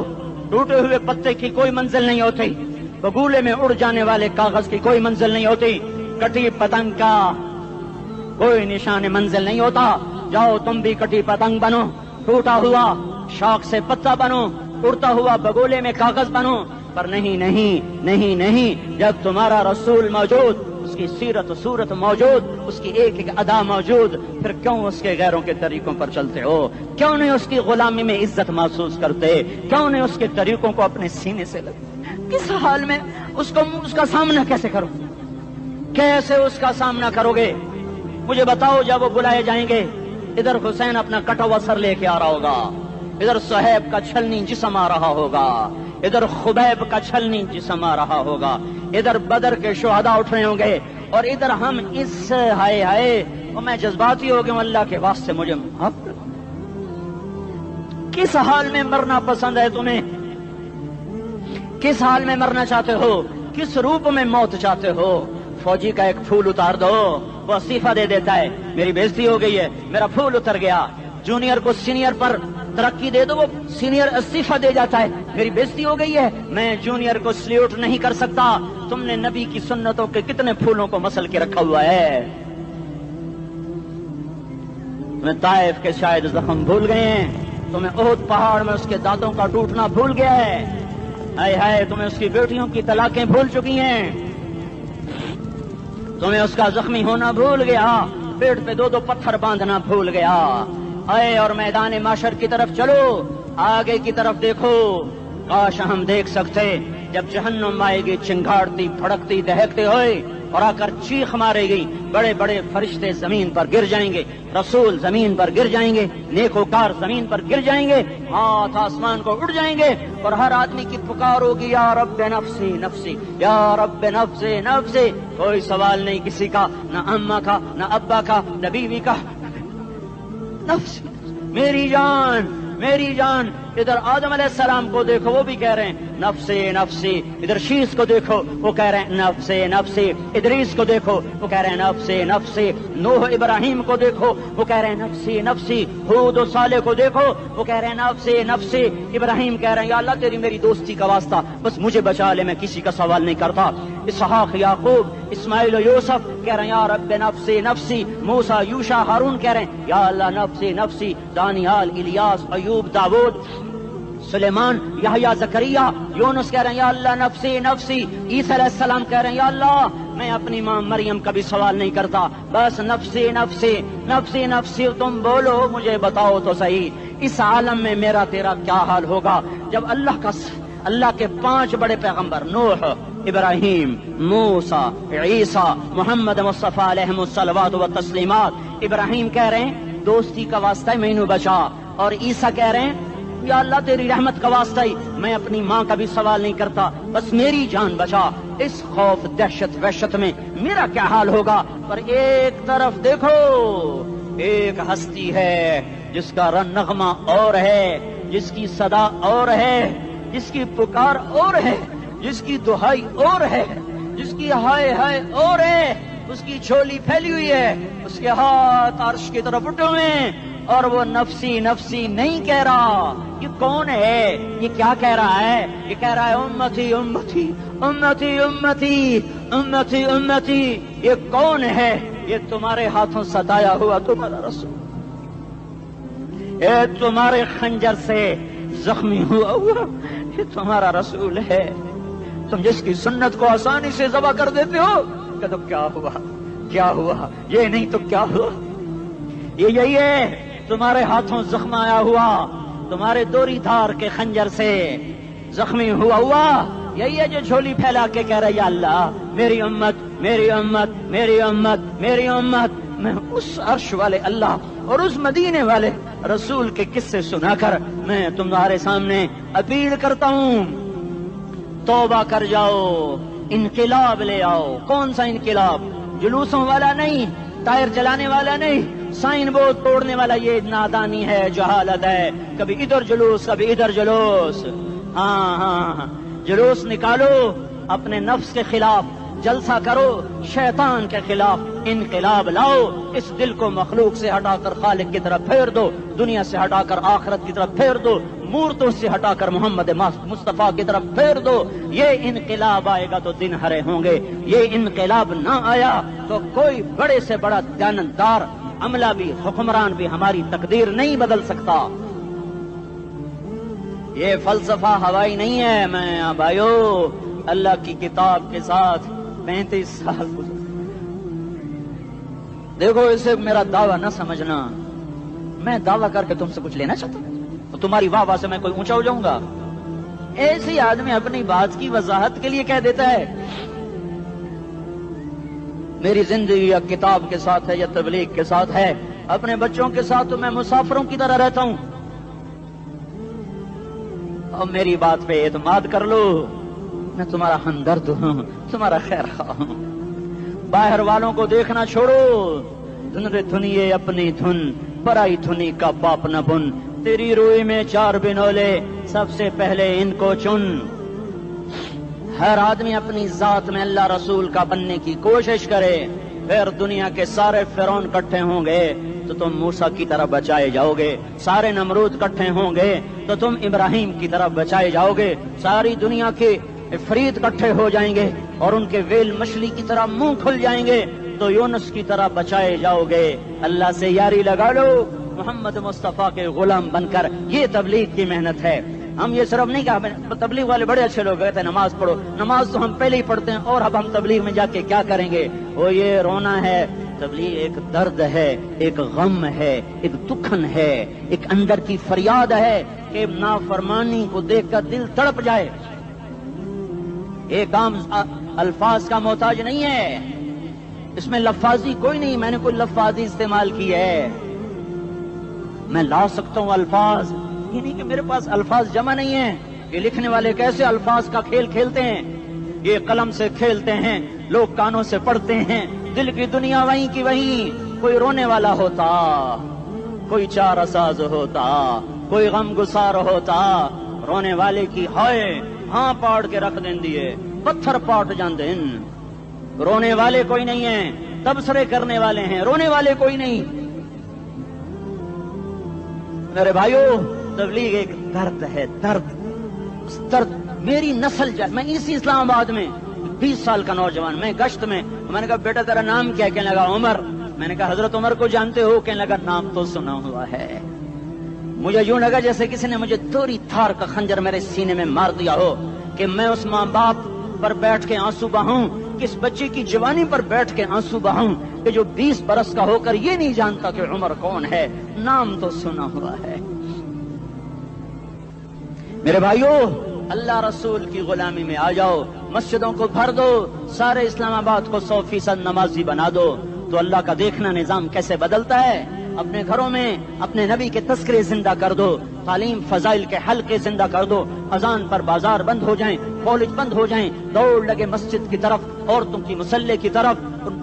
ٹوٹے ہوئے پتے کی کوئی منزل نہیں ہوتی، بگولے میں اڑ جانے والے کاغذ کی کوئی منزل نہیں ہوتی، کٹی پتنگ کا کوئی نشان منزل نہیں ہوتا۔ جاؤ تم بھی کٹی پتنگ بنو، ٹوٹا ہوا شاخ سے پتا بنو، اڑتا ہوا بگولے میں کاغذ بنو، پر نہیں نہیں نہیں نہیں، جب تمہارا رسول موجود، اس کی سیرت و صورت موجود، اس کی ایک ایک ادا موجود، پھر کیوں اس کے غیروں کے طریقوں پر چلتے ہو؟ کیوں نہیں اس کی غلامی میں عزت محسوس کرتے؟ کیوں نہیں اس کے طریقوں کو اپنے سینے سے لگتے؟ کس حال میں اس کا سامنا کیسے کرو؟ کیسے اس کا سامنا کرو گے؟ مجھے بتاؤ، جب وہ بلائے جائیں گے، ادھر حسین اپنا کٹا ہوا سر لے کے آ رہا ہوگا، ادھر صہیب کا چھلنی جسم آ رہا ہوگا، ادھر خبیب کا چھلنی جسم آ رہا ہوگا، ادھر بدر کے شہداء اٹھ رہے ہوں گے، اور ادھر ہم اس ہائے ہائے، اور میں جذباتی ہو گیا ہوں، اللہ کے واسطے مجھے معاف کر۔ کس حال میں مرنا پسند ہے تمہیں؟ کس حال میں مرنا چاہتے ہو؟ کس روپ میں موت چاہتے ہو؟ فوجی کا ایک پھول اتار دو، وہ استعفیٰ دے دیتا ہے، میری بےزتی ہو گئی ہے، میرا پھول اتر گیا۔ جونیئر کو سینئر پر ترقی دے دو، وہ سینئر استعفیٰ دے جاتا ہے، میری بےزتی ہو گئی ہے، میں جونیئر کو سلیوٹ نہیں کر سکتا۔ تم نے نبی کی سنتوں کے کتنے پھولوں کو مسل کے رکھا ہوا ہے؟ تمہیں طائف کے شاید زخم بھول گئے ہیں، تمہیں احد پہاڑ میں اس کے دانتوں کا ٹوٹنا بھول گیا ہے، ہائے ہائے تمہیں اس کی بیٹیوں کی طلاقیں بھول چکی ہیں، تمہیں اس کا زخمی ہونا بھول گیا، پیٹ پہ دو دو پتھر باندھنا بھول گیا۔ آئے اور میدان معاشر کی طرف چلو، آگے کی طرف دیکھو۔ کاش ہم دیکھ سکتے جب جہنم آئے گی چنگاڑتی بھڑکتی دہکتے ہوئے اور آ کر چیخ مارے گی، بڑے بڑے فرشتے زمین پر گر جائیں گے، رسول زمین پر گر جائیں گے، نیکوکار زمین پر گر جائیں گے، ہاتھ آسمان کو اڑ جائیں گے، اور ہر آدمی کی پکار ہوگی، یا رب نفسی نفسی، یا رب نفسی نفسی۔ کوئی سوال نہیں کسی کا، نہ اماں کا، نہ ابا کا، نہ بیوی کا، نفسی میری جان میری جان۔ ادھر آدم علیہ السلام کو دیکھو، وہ بھی کہہ رہے ہیں نفسی نفسی، ادھر شیش کو دیکھو، وہ کہہ رہے ہیں نفسی نفسی، ادریس کو دیکھو، وہ کہہ رہے ہیں نفسی نفسی، نوح ابراہیم کو دیکھو، وہ کہہ رہے ہیں نفسی نفسی، ہود و صالح کو دیکھو، وہ کہہ رہے ہیں نفسی نفسی۔ ابراہیم کہہ رہے ہیں یا اللہ تیری میری دوستی کا واسطہ، بس مجھے بچا لے، میں کسی کا سوال نہیں کرتا۔ اسحاق یعقوب اسماعیل و یوسف کہہ رہے ہیں یا رب نفسی نفسی۔ موسیٰ یوشع ہارون کہہ رہے ہیں یا اللہ نفسی نفسی۔ دانیال الیاس ایوب داود سلیمان یحییٰ زکریا یونس کہہ رہے ہیں یا اللہ نفسی نفسی۔ عیسیٰ علیہ السلام کہہ رہے ہیں یا اللہ میں اپنی ماں مریم کا بھی سوال نہیں کرتا، بس نفسی نفسی نفسی نفسی۔ تم بولو، مجھے بتاؤ تو صحیح، اس عالم میں میرا تیرا کیا حال ہوگا جب اللہ کے 5 بڑے پیغمبر نوح، ابراہیم، موسیٰ، عیسیٰ، محمد مصطفیٰ علیہ الصلوات و تسلیمات۔ ابراہیم کہہ رہے ہیں دوستی کا واسطہ ہے مینوں بچا، اور عیسیٰ کہہ رہے ہیں یا اللہ تیری رحمت کا واسطہ ہی میں اپنی ماں کا بھی سوال نہیں کرتا، بس میری جان بچا۔ اس خوف دہشت وحشت میں میرا کیا حال ہوگا؟ پر ایک طرف دیکھو، ایک ہستی ہے جس کا نغمہ اور ہے، جس کی صدا اور ہے، جس کی پکار اور ہے، جس کی دہائی اور ہے، جس کی ہائے ہائے اور ہے، اس کی جھولی پھیلی ہوئی ہے، اس کے ہاتھ عرش کی طرف اٹھے ہوئے ہیں، اور وہ نفسی نفسی نہیں کہہ رہا۔ یہ کون ہے؟ یہ کیا کہہ رہا ہے؟ یہ کہہ رہا ہے امتی امتی امتی امتی امتی امتی۔ یہ کون ہے؟ یہ تمہارے ہاتھوں ستایا ہوا تمہارا رسول، یہ تمہارے خنجر سے زخمی ہوا یہ تمہارا رسول ہے۔ تم جس کی سنت کو آسانی سے ذبح کر دیتے ہو، کہ تو کیا ہوا کیا ہوا، یہ نہیں تو کیا ہوا۔ یہ یہی ہے تمہارے ہاتھوں زخم آیا ہوا، تمہارے دوری دھار کے خنجر سے زخمی ہوا، یہی ہے جو جھولی پھیلا کے کہہ رہا ہے یا اللہ میری امت میری امت میری امت میری امت۔ میں اس عرش والے اللہ اور اس مدینے والے رسول کے قصے سنا کر میں تمہارے سامنے اپیل کرتا ہوں، توبہ کر جاؤ، انقلاب لے آؤ۔ کون سا انقلاب؟ جلوسوں والا نہیں، ٹائر جلانے والا نہیں، سائن بورڈ توڑنے والا، یہ نادانی ہے، جہالت ہے، کبھی ادھر جلوس کبھی ادھر جلوس۔ ہاں جلوس نکالو، اپنے نفس کے خلاف جلسہ کرو، شیطان کے خلاف انقلاب لاؤ، اس دل کو مخلوق سے ہٹا کر خالق کی طرف پھیر دو، دنیا سے ہٹا کر آخرت کی طرف پھیر دو، مورتوں سے ہٹا کر محمد مصطفیٰ کی طرف پھیر دو. یہ انقلاب آئے گا تو دن ہرے ہوں گے. یہ انقلاب نہ آیا تو کوئی بڑے سے بڑا دیانتدار عملہ بھی حکمران بھی ہماری تقدیر نہیں بدل سکتا. یہ فلسفہ ہوائی نہیں ہے. میں بھائیو اللہ کی کتاب کے ساتھ 35 سال دیکھو. اسے میرا دعویٰ نہ سمجھنا. میں دعویٰ کر کے تم سے کچھ لینا چاہتا ہوں تو تمہاری واہ واہ سے میں کوئی اونچا ہو جاؤں گا؟ ایسی آدمی اپنی بات کی وضاحت کے لیے کہہ دیتا ہے میری زندگی یا کتاب کے ساتھ ہے یا تبلیغ کے ساتھ ہے. اپنے بچوں کے ساتھ تو میں مسافروں کی طرح رہتا ہوں. اور میری بات پہ اعتماد کر لو. میں تمہارا ہمدرد ہوں, تمہارا خیر خواہ ہوں. باہر والوں کو دیکھنا چھوڑو. دھن رے دھنیے اپنی دھن, پرائی دھنی کا باپ نہ بن. تیری روئی میں 4 بنولے, سب سے پہلے ان کو چن. ہر آدمی اپنی ذات میں اللہ رسول کا بننے کی کوشش کرے. پھر دنیا کے سارے فرعون اکٹھے ہوں گے تو تم موسیٰ کی طرح بچائے جاؤ گے. سارے نمرود اکٹھے ہوں گے تو تم ابراہیم کی طرح بچائے جاؤ گے. ساری دنیا کے عفریت اکٹھے ہو جائیں گے اور ان کے ویل مچھلی کی طرح منہ کھل جائیں گے تو یونس کی طرح بچائے جاؤ گے. اللہ سے یاری لگا لو محمد مصطفیٰ کے غلام بن کر. یہ تبلیغ کی محنت ہے. ہم یہ صرف نہیں کہا تبلیغ والے بڑے اچھے لوگ کہتے ہیں نماز پڑھو. نماز تو ہم پہلے ہی پڑھتے ہیں اور اب ہم تبلیغ میں جا کے کیا کریں گے؟ وہ یہ رونا ہے. تبلیغ ایک درد ہے, ایک غم ہے, ایک دکھن ہے, ایک اندر کی فریاد ہے کہ نافرمانی کو دیکھ کر دل تڑپ جائے. یہ کام الفاظ کا محتاج نہیں ہے. اس میں لفاظی کوئی نہیں. میں نے کوئی لفاظی استعمال کی ہے. میں لا سکتا ہوں الفاظ. یہ نہیں کہ میرے پاس الفاظ جمع نہیں ہیں. یہ لکھنے والے کیسے الفاظ کا کھیل کھیلتے ہیں. یہ قلم سے کھیلتے ہیں, لوگ کانوں سے پڑھتے ہیں. دل کی دنیا وہیں کی وہیں. کوئی رونے والا ہوتا, کوئی چارہ ساز ہوتا, کوئی غم گسار ہوتا. رونے والے کی ہائے ہاں پاڑ کے رکھ دیں دیے, پتھر پاٹ جان دیں. رونے والے کوئی نہیں ہیں, تبصرے کرنے والے ہیں. رونے والے کوئی نہیں. میرے بھائیو تبلیغ ایک درد ہے, درد. اس درد میری نسل جائے. میں اسی اسلام آباد میں 20 سال کا نوجوان, میں گشت میں نے کہا بیٹا تیرا نام کیا؟ کہنے لگا عمر. میں نے کہا حضرت عمر کو جانتے ہو؟ کہنے لگا نام تو سنا ہوا ہے. مجھے یوں لگا جیسے کسی نے مجھے دوری تھار کا خنجر میرے سینے میں مار دیا ہو کہ میں اس ماں باپ پر بیٹھ کے آنسو بہاؤں, کس بچے کی جوانی پر بیٹھ کے آنسو بہاؤں کہ جو 20 برس کا ہو کر یہ نہیں جانتا کہ عمر کون ہے. نام تو سنا ہوا ہے. میرے بھائیو اللہ رسول کی غلامی میں آ جاؤ. مسجدوں کو بھر دو, سارے اسلام آباد کو 100% نمازی بنا دو تو اللہ کا دیکھنا نظام کیسے بدلتا ہے. اپنے گھروں میں اپنے نبی کے تذکرے زندہ کر دو, تعلیم فضائل کے حلقے زندہ کر دو. اذان پر بازار بند ہو جائیں, کالج بند ہو جائیں, دوڑ لگے مسجد کی طرف, عورتوں کی مسلح کی طرف.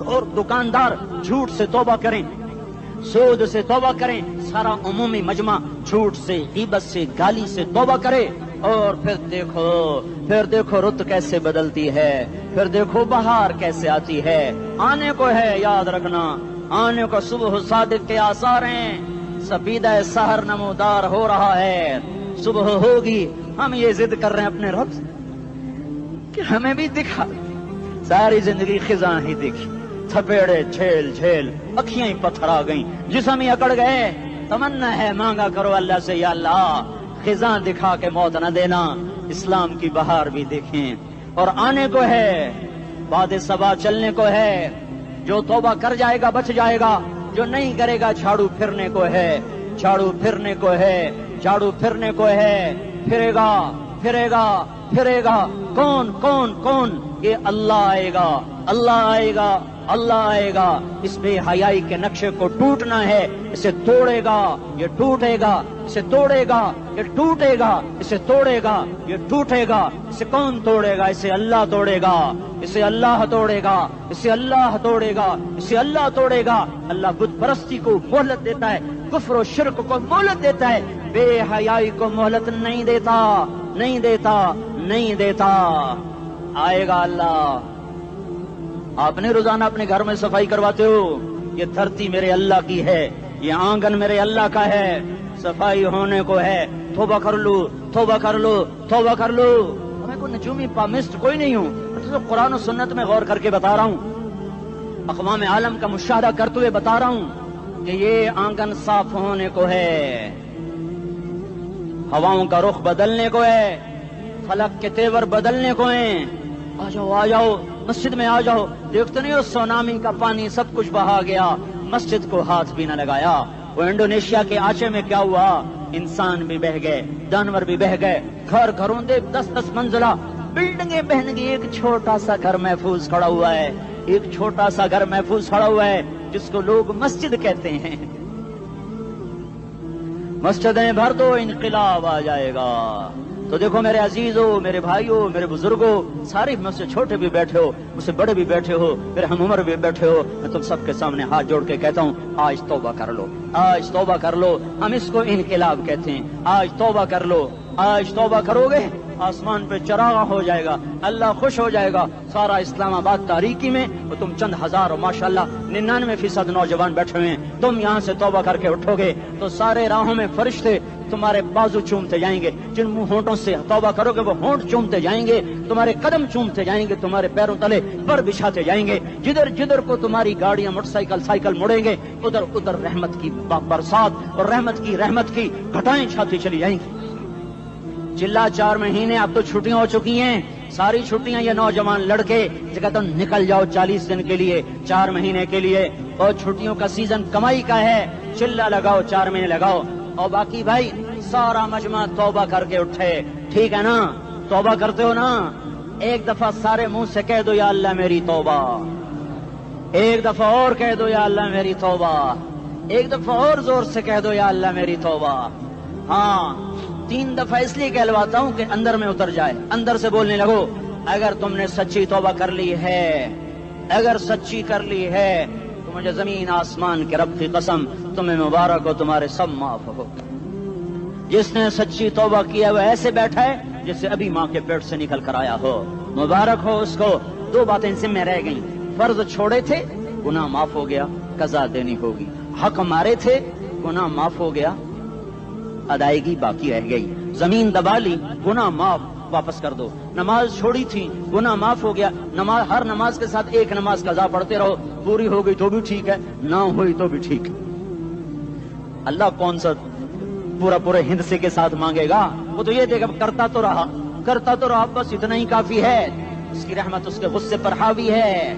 اور دکاندار جھوٹ سے توبہ کریں, سود سے توبہ کریں. سارا عمومی مجمع جھوٹ سے, غیبت سے, گالی سے توبہ کرے. اور پھر دیکھو رت کیسے بدلتی ہے. پھر دیکھو بہار کیسے آتی ہے. آنے کو ہے, یاد رکھنا, آنے کو صبح صادق کے آثار ہیں. سپیدہ سحر نمودار ہو رہا ہے. صبح ہوگی. ہم یہ ضد کر رہے ہیں اپنے رب سے کہ ہمیں بھی دکھا. ساری زندگی خزاں ہی دکھی, تھپیڑے جھیل جھیل, اکھیاں ہی پتھر آ گئیں, جسم ہی اکڑ گئے. تمنا ہے مانگا کرو اللہ سے, یا اللہ خزاں دکھا کے موت نہ دینا, اسلام کی بہار بھی دیکھیں. اور آنے کو ہے, باد صبا چلنے کو ہے. جو توبہ کر جائے گا بچ جائے گا, جو نہیں کرے گا جھاڑو پھرنے کو ہے. جھاڑو پھرنے کو ہے, جھاڑو پھرنے کو ہے. پھرے گا پھرے گا پھرے گا. کون کون کون؟ یہ اللہ آئے گا, اللہ آئے گا, اللہ آئے گا. اس بے حیائی کے نقشے کو ٹوٹنا ہے. اسے توڑے گا, یہ ٹوٹے گا. اسے توڑے گا, یہ ٹوٹے گا. اسے توڑے گا, یہ ٹوٹے گا. اسے کون توڑے گا؟ اسے اللہ توڑے گا. اسے اللہ توڑے گا. اسے اللہ توڑے گا. اسے اللہ توڑے گا. اللہ بت پرستی کو مہلت دیتا ہے, کفر و شرک کو مہلت دیتا ہے, بے حیائی کو مہلت نہیں دیتا, نہیں دیتا, نہیں دیتا. آئے گا اللہ. آپ نے روزانہ اپنے گھر میں صفائی کرواتے ہو. یہ دھرتی میرے اللہ کی ہے, یہ آنگن میرے اللہ کا ہے. صفائی ہونے کو ہے، توبہ کر لو، توبہ کر لو، توبہ کر لو۔ میں کوئی نجومی پامسٹ کوئی نہیں ہوں، میں تو قرآن و سنت میں غور کر کے بتا رہا ہوں، اقوام عالم کا مشاہدہ کرتے ہوئے بتا رہا ہوں کہ یہ آنگن صاف ہونے کو ہے، ہواؤں کا رخ بدلنے کو ہے، فلک کے تیور بدلنے کو ہیں۔ آ جاؤ آ جاؤ، مسجد میں آ جاؤ۔ دیکھتے نہیں ہو سونامی کا پانی سب کچھ بہا گیا، مسجد کو ہاتھ بھی نہ لگایا۔ وہ انڈونیشیا کے آچے میں کیا ہوا؟ انسان بھی بہ گئے، جانور بھی بہ گئے، گھر گھروں دے 10-10 منزلہ بلڈنگیں بہن گئی، ایک چھوٹا سا گھر محفوظ کھڑا ہوا ہے، ایک چھوٹا سا گھر محفوظ کھڑا ہوا ہے جس کو لوگ مسجد کہتے ہیں۔ مسجدیں بھر دو، انقلاب آ جائے گا۔ تو دیکھو میرے عزیزو، میرے بھائیو، میرے بزرگو، سارے مجھ سے چھوٹے بھی بیٹھے ہو، مجھ سے بڑے بھی بیٹھے ہو، میرے ہم عمر بھی بیٹھے ہو، میں تم سب کے سامنے ہاتھ جوڑ کے کہتا ہوں آج توبہ کر لو، آج توبہ کر لو۔ ہم اس کو انقلاب کہتے ہیں۔ آج توبہ کر لو، آج توبہ کرو گے آسمان پہ چراغ ہو جائے گا، اللہ خوش ہو جائے گا۔ سارا اسلام آباد تاریکی میں وہ تم چند ہزار اور ماشاءاللہ 99% نوجوان بیٹھے ہوئے ہیں، تم یہاں سے توبہ کر کے اٹھو گے تو سارے راہوں میں فرشتے تمہارے بازو چومتے جائیں گے، جن منہ ہونٹوں سے توبہ کرو گے وہ ہونٹ چومتے جائیں گے، تمہارے قدم چومتے جائیں گے، تمہارے پیروں تلے پر بچھاتے جائیں گے، جدھر جدھر کو تمہاری گاڑیاں موٹر سائیکل سائیکل مڑیں گے ادھر ادھر رحمت کی برسات اور رحمت کی گھٹائیں چھاتی چلی جائیں گی۔ چلا 4 مہینے اب تو چھٹیاں ہو چکی ہیں، ساری چھٹیاں یہ نوجوان لڑکے کہتے ہیں نکل جاؤ 40 دن کے لیے، 4 مہینے کے لیے، اور چھٹیوں کا سیزن کمائی کا ہے، چلا لگاؤ 4 مہینے لگاؤ، اور باقی بھائی سارا مجمع توبہ کر کے اٹھے، ٹھیک ہے نا؟ توبہ کرتے ہو نا؟ ایک دفعہ سارے منہ سے کہہ دو یا اللہ میری توبہ، ایک دفعہ اور کہہ دو یا اللہ میری توبہ، ایک دفعہ اور زور سے کہہ دو یا اللہ میری توبہ۔ ہاں 3 دفعہ اس لیے کہلواتا ہوں کہ اندر میں اتر جائے، اندر سے بولنے لگو۔ اگر تم نے سچی توبہ کر لی ہے، اگر سچی کر لی ہے تو مجھے زمین آسمان کے رب کی قسم تمہیں مبارک ہو، تمہارے سب معاف ہو۔ جس نے سچی توبہ کیا وہ ایسے بیٹھا ہے جسے ابھی ماں کے پیٹ سے نکل کر آیا ہو، مبارک ہو اس کو۔ 2 باتیں ان سے میں رہ گئیں، فرض چھوڑے تھے گناہ معاف ہو گیا، قضا دینی ہوگی، حق مارے تھے گناہ معاف ہو گیا، ادائیگی باقی رہ گئی، زمین دبا لی گناہ معاف، واپس کر دو، نماز چھوڑی تھی گناہ معاف ہو گیا، نماز ہر نماز کے ساتھ ایک نماز قضا پڑھتے رہو، پوری ہو گئی تو بھی ٹھیک ہے، نہ ہوئی تو بھی ٹھیک ہے۔ اللہ کون سا پورے ہند سے کے ساتھ مانگے گا؟ وہ تو یہ دیکھا کرتا تو رہا، بس اتنا ہی کافی ہے، اس کی رحمت اس کے غصے پر حاوی ہے۔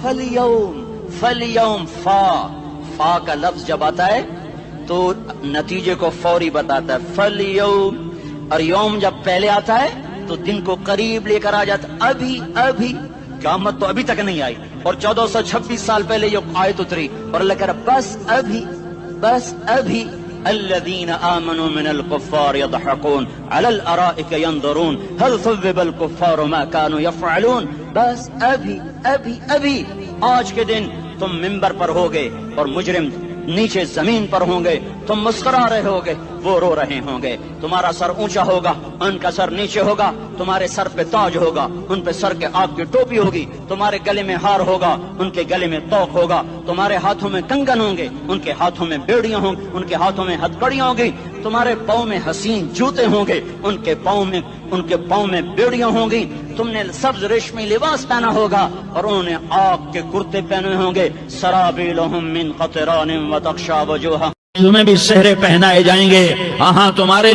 فَالْيَوْمِ فا کا لفظ جب آتا ہے تو نتیجے کو فوری بتاتا ہے، فَالْيَوْمِ، اور یوم جب پہلے آتا ہے تو دن کو قریب لے کر آ جاتا، ابھی قیامت تو ابھی تک نہیں آئی، اور 1426 سال پہلے یہ آیت اتری، اور اللہ کہہ رہا بس ابھی الذين آمنوا من الكفار يضحكون على الارائك ينظرون هل ثوب الكفار ما كانوا يفعلون۔ بس ابھی آج کے دن تم منبر پر ہوگے اور مجرم نیچے زمین پر ہوں گے، تم مسکرا رہے ہوگے، وہ رو رہے ہوں گے، تمہارا سر اونچا ہوگا، ان کا سر نیچے ہوگا، تمہارے سر پہ تاج ہوگا، ان پہ سر کے آگ کی ٹوپی ہوگی، تمہارے گلے میں ہار ہوگا، ان کے گلے میں توق ہوگا، تمہارے ہاتھوں میں کنگن ہوں گے، ان کے ہاتھوں میں بیڑیاں ہوں گی، ان کے ہاتھوں میں ہتھکڑیاں ہوں گی، تمہارے پاؤں میں حسین جوتے ہوں گے، ان کے پاؤں میں بیڑیاں ہوں گی، تم نے سبز ریشمی لباس پہنا ہوگا اور انہوں نے آگ کے کرتے پہنے ہوں گے، سرابیلہم من قطران وتغشا وجوہہم، تمہیں بھی سہرے پہنائے جائیں گے، ہاں تمہارے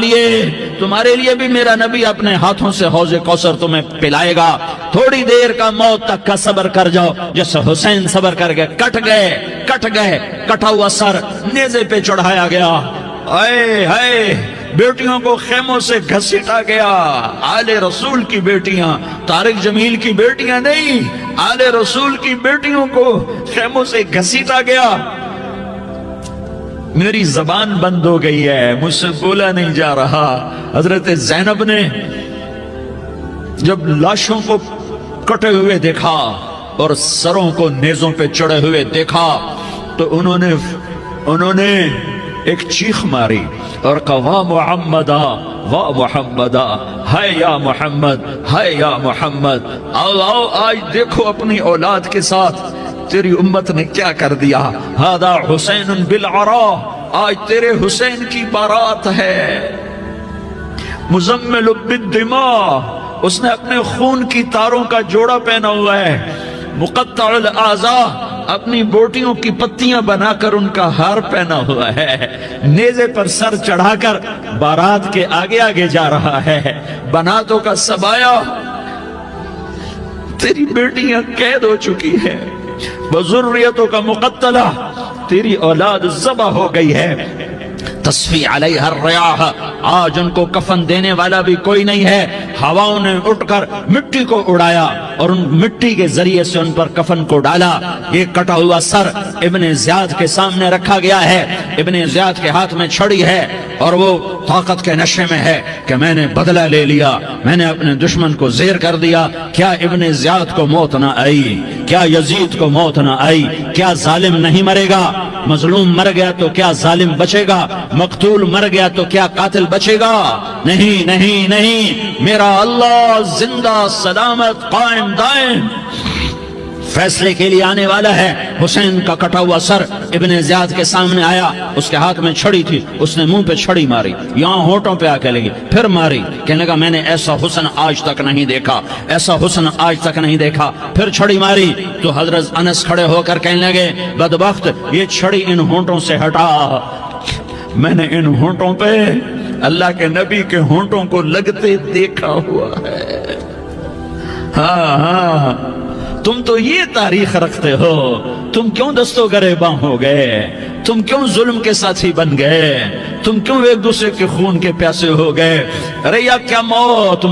لیے بھی میرا نبی اپنے ہاتھوں سے حوض کوثر تمہیں پلائے گا۔ تھوڑی دیر کا موت تک کا صبر کر جاؤ، جیسے حسین صبر کر گئے، کٹ گئے، کٹا ہوا سر نیزے پہ چڑھایا گیا، ہائے بیٹیوں کو خیموں سے گھسیٹا گیا، آل رسول کی بیٹیاں، طارق جمیل کی بیٹیاں نہیں، آل رسول کی بیٹیوں کو خیموں سے گھسیٹا گیا۔ میری زبان بند ہو گئی ہے، مجھ سے بولا نہیں جا رہا۔ حضرت زینب نے جب لاشوں کو کٹے ہوئے دیکھا اور سروں کو نیزوں پہ چڑھے ہوئے دیکھا تو انہوں نے ایک چیخ ماری اور کہا واہ محمدہ، واہ محمدہ، ہے یا محمد، ہے یا محمد، آؤ آج دیکھو اپنی اولاد کے ساتھ تیری امت نے کیا کر دیا۔ ہذا حسین بالعراء آج تیرے حسین کی بارات ہے۔ مزمل بالدماء، اس نے اپنے خون کی تاروں کا جوڑا پہنا ہوا ہے۔ مقطع الاعضاء، اپنی بوٹیوں کی پتیاں بنا کر ان کا ہار پہنا ہوا ہے۔ نیزے پر سر چڑھا کر بارات کے آگے آگے جا رہا ہے۔ بناتوں کا سبایا، تیری بیٹیاں قید ہو چکی ہیں، وذریتوں کا مقتلہ، تیری اولاد ذبح ہو گئی ہے۔ تصفی علیہ الریاح، آج ان کو کفن دینے والا بھی کوئی نہیں ہے۔ ہواؤں نے اٹھ کر مٹی کو اڑایا اور ان مٹی کے ذریعے سے ان پر کفن کو ڈالا۔ یہ کٹا ہوا سر ابن زیاد کے سامنے رکھا گیا ہے۔ ابن زیاد کے ہاتھ میں چھڑی ہے اور وہ طاقت کے نشے میں ہے کہ میں نے بدلہ لے لیا، میں نے اپنے دشمن کو زیر کر دیا۔ کیا ابن زیاد کو موت نہ آئی؟ کیا یزید کو موت نہ آئی؟ کیا ظالم نہیں مرے گا؟ مظلوم مر گیا تو کیا ظالم بچے گا؟ مقتول مر گیا تو کیا قاتل بچے گا؟ نہیں نہیں نہیں، میرا اللہ زندہ سلامت قائم دائم فیصلے کے لیے آنے والا ہے۔ حسین کا کٹا ہوا سر ابن زیاد کے سامنے آیا، اس کے ہاتھ میں چھڑی تھی، اس نے منہ پہ چھڑی ماری، یہاں ہونٹوں پہ آ کے لگی، پھر ماری، کہنے لگا میں نے ایسا حسن آج تک نہیں دیکھا، ایسا حسن آج تک نہیں دیکھا، پھر چھڑی ماری تو حضرت انس کھڑے ہو کر کہنے لگے بدبخت، یہ چھڑی ان ہونٹوں سے ہٹا، میں نے ان ہونٹوں پہ اللہ کے نبی کے ہونٹوں کو لگتے دیکھا ہوا ہے۔ ہاں ہاں، تم تو یہ تاریخ رکھتے ہو، تم کیوں دستوں گریباں ہو گئے؟ تم کیوں ظلم کے ساتھی بن گئے؟ تم کیوں ایک دوسرے کے خون کے پیاسے ہو گئے؟ ارے یا کیا موت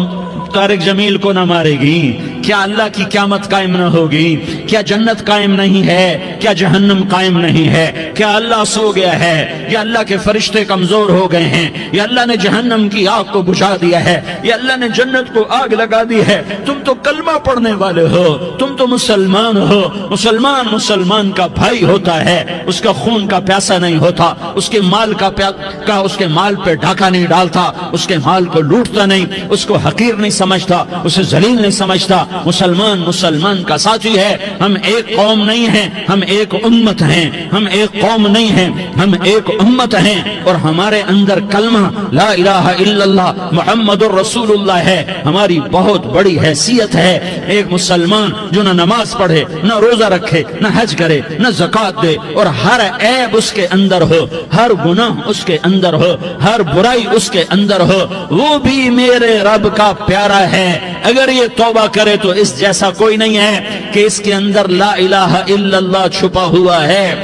طارق جمیل کو نہ مارے گی؟ کیا اللہ کی قیامت قائم نہ ہوگی؟ کیا جنت قائم نہیں ہے؟ کیا جہنم قائم نہیں ہے؟ کیا اللہ سو گیا ہے؟ یا اللہ کے فرشتے کمزور ہو گئے ہیں؟ یا اللہ نے جہنم کی آگ کو بجھا دیا ہے؟ یا اللہ نے جنت کو آگ لگا دی ہے؟ تم تو کلمہ پڑھنے والے ہو، تم تو مسلمان ہو۔ مسلمان مسلمان کا بھائی ہوتا ہے، اس کا خون کا پیاسا نہیں ہوتا، اس کے مال اس کے مال پہ ڈھاکہ نہیں ڈالتا، اس کے مال کو لوٹتا نہیں، اس کو حقیر نہیں سمجھتا، اسے ذلیل نہیں سمجھتا۔ مسلمان مسلمان کا ساتھی ہے۔ ہم ایک قوم نہیں ہیں، ہم ایک امت ہیں، ہم ایک قوم نہیں ہیں، ہم ایک امت ہیں، اور ہمارے اندر کلمہ لا الہ الا اللہ محمد الرسول اللہ ہے، ہماری بہت بڑی حیثیت ہے۔ ایک مسلمان جو نہ نماز پڑھے، نہ روزہ رکھے، نہ حج کرے، نہ زکوٰۃ دے، اور ہر عیب اس کے اندر ہو، ہر گناہ اس کے اندر ہو، ہر برائی اس کے اندر ہو، وہ بھی میرے رب کا پیارا ہے۔ اگر یہ توبہ کرے تو اس جیسا کوئی نہیں ہے کہ اس کے اندر لا الہ الا اللہ چھپا ہوا ہے۔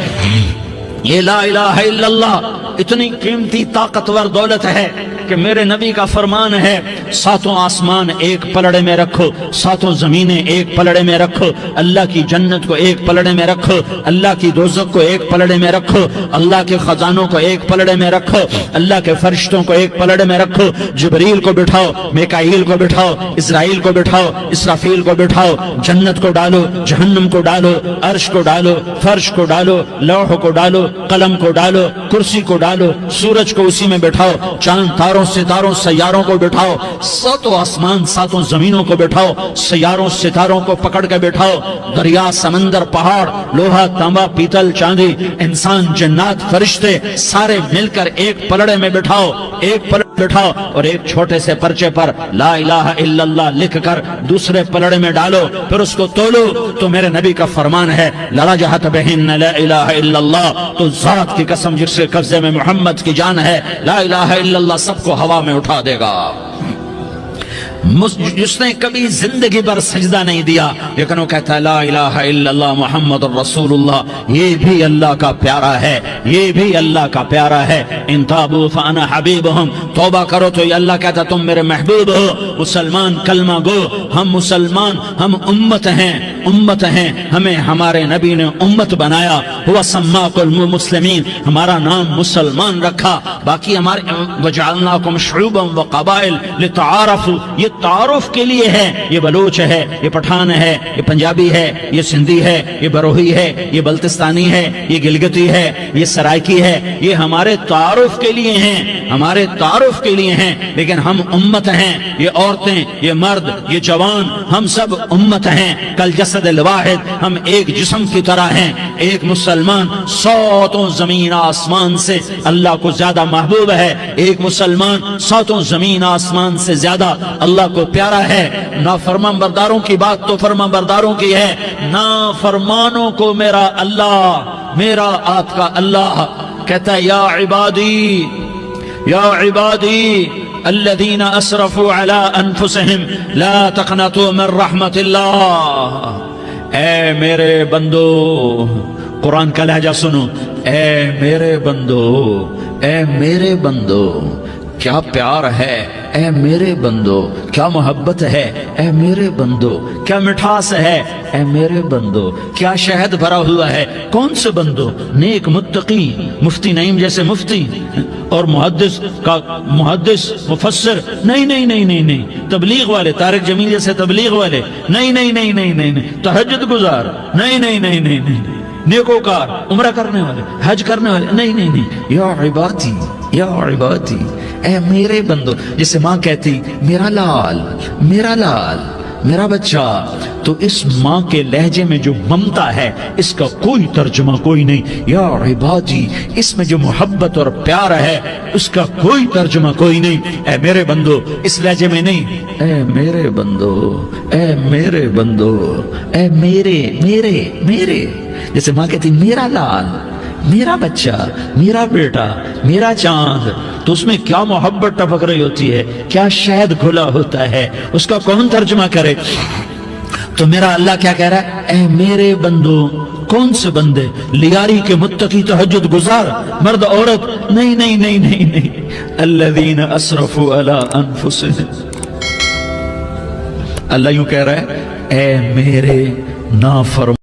یہ لا الہ الا اللہ اتنی قیمتی طاقتور دولت ہے کہ میرے نبی کا فرمان ہے، ساتوں آسمان ایک پلڑے میں رکھو، ساتوں زمینیں ایک پلڑے میں رکھو، اللہ کی جنت کو ایک پلڑے میں رکھو، اللہ کی دوزخ کو ایک پلڑے میں رکھو، اللہ کے خزانوں کو ایک پلڑے میں رکھو، اللہ کے فرشتوں کو ایک پلڑے میں رکھو، جبریل کو بٹھاؤ، میکائیل کو بٹھاؤ، اسرائیل کو بٹھاؤ، اسرافیل کو بٹھاؤ، جنت کو ڈالو، جہنم کو ڈالو، عرش کو ڈالو، فرش کو ڈالو، لوح کو ڈالو، قلم کو ڈالو، کرسی کو ڈالو، سورج کو اسی میں بٹھاؤ، چاند تاروں ستاروں سیاروں کو بٹھاؤ، ساتوں آسمان ساتوں زمینوں کو بٹھاؤ، سیاروں ستاروں کو پکڑ کے بٹھاؤ، دریا سمندر پہاڑ لوہا تانبا پیتل چاندی انسان جنات فرشتے سارے مل کر ایک پلڑے میں بٹھاؤ، ایک پلڑے بٹھاؤ، اور ایک چھوٹے سے پرچے پر لا الہ الا اللہ لکھ کر دوسرے پلڑے میں ڈالو، پھر اس کو تولو تو میرے نبی کا فرمان ہے لرجحت بہن لا الہ الا اللہ، تو ذات کی قسم جس کے قبضے میں محمد کی جان ہے، لا الہ الا اللہ سب کو ہوا میں اٹھا دے گا۔ جس نے کبھی زندگی پر سجدہ نہیں دیا لیکن وہ کہتا ہے لا الہ الا اللہ محمد الرسول اللہ، یہ بھی اللہ کا پیارا ہے، یہ بھی اللہ کا پیارا ہے۔ ان تابوا فانا حبیبہم، توبہ کرو تو یہ اللہ کہتا تم میرے محبوب ہو۔ مسلمان کلمہ گو، ہم مسلمان، ہم امت ہیں، امت ہیں، ہمیں ہمارے نبی نے امت بنایا، ہوا سماکم المسلمین، ہمارا نام مسلمان رکھا، باقی ہمارے وجعلناکم شعوبا وقبائل لتعارفوا، یہ تعارف کے لیے ہے. یہ بلوچ ہے, یہ پٹھان ہے, یہ پنجابی ہے, یہ سندھی ہے, یہ بروہی ہے, یہ بلتستانی ہے, یہ گلگتی ہے, یہ سرائکی ہے. یہ ہمارے تعارف کے لیے ہیں, ہمارے تعارف کے لیے ہیں. لیکن ہم امت ہیں. یہ عورتیں, یہ مرد, یہ جوان, ہم سب امت ہیں. کل جسد الواحد, ہم ایک جسم کی طرح ہیں. ایک مسلمان سوتوں زمین آسمان سے اللہ کو زیادہ محبوب ہے. ایک مسلمان سوتوں زمین آسمان سے زیادہ اللہ کو پیارا ہے. نافرمان برداروں کی بات تو فرمان برداروں کی ہے, نافرمانوں کو میرا اللہ, میرا آپ کا اللہ کہتا ہے یا عبادی, یا عبادی الذین اسرفوا علی انفسہم لا تقنطوا من رحمت اللہ. اے میرے بندو, قرآن کا لہجہ سنو, اے میرے بندو, اے میرے بندو, کیا پیار ہے, اے میرے بندو, کیا محبت ہے, اے میرے بندو, کیا مٹھاس ہے, اے میرے بندو, کیا شہد بھرا ہوا ہے. کون سے بندو؟ نیک متقی, مفتی نعیم جیسے مفتی اور محدث کا محدث مفسر, نہیں نہیں نہیں نہیں نہیں, تبلیغ والے, طارق جمیل جیسے تبلیغ والے, نہیں نہیں نہیں نہیں نہیں, تہجد گزار, نہیں نہیں نہیں نہیں نہیں, نیکوکار, عمرہ کرنے والے, حج کرنے والے, نہیں نہیں نہیں. یا عبادی, یا عبادی, اے میرے بندو. جسے ماں کہتی میرا لال, میرا لال, میرا بچہ, تو اس ماں کے لہجے میں جو ممتا ہے اس کا کوئی ترجمہ کوئی نہیں. یا عبادی, اس میں جو محبت اور پیار ہے اس کا کوئی ترجمہ کوئی نہیں. اے میرے بندو, اس لہجے میں نہیں, اے میرے بندو, اے میرے بندو, اے میرے میرے میرے. جیسے ماں کہتی میرا لال, میرا بچہ, میرا بیٹا, میرا چاند, تو اس میں کیا محبت ٹپک رہی ہوتی ہے, کیا شہد گھلا ہوتا ہے, اس کا کون ترجمہ کرے. تو میرا اللہ کیا کہہ رہا ہے, اے میرے بندو. کون سے بندے؟ لیاری کے متقی, تہجد گزار, مرد عورت, نہیں نہیں نہیں نہیں نہیں, الذین اسرفوا علی انفسہم. اللہ یوں کہہ رہا ہے, اے میرے نافرمان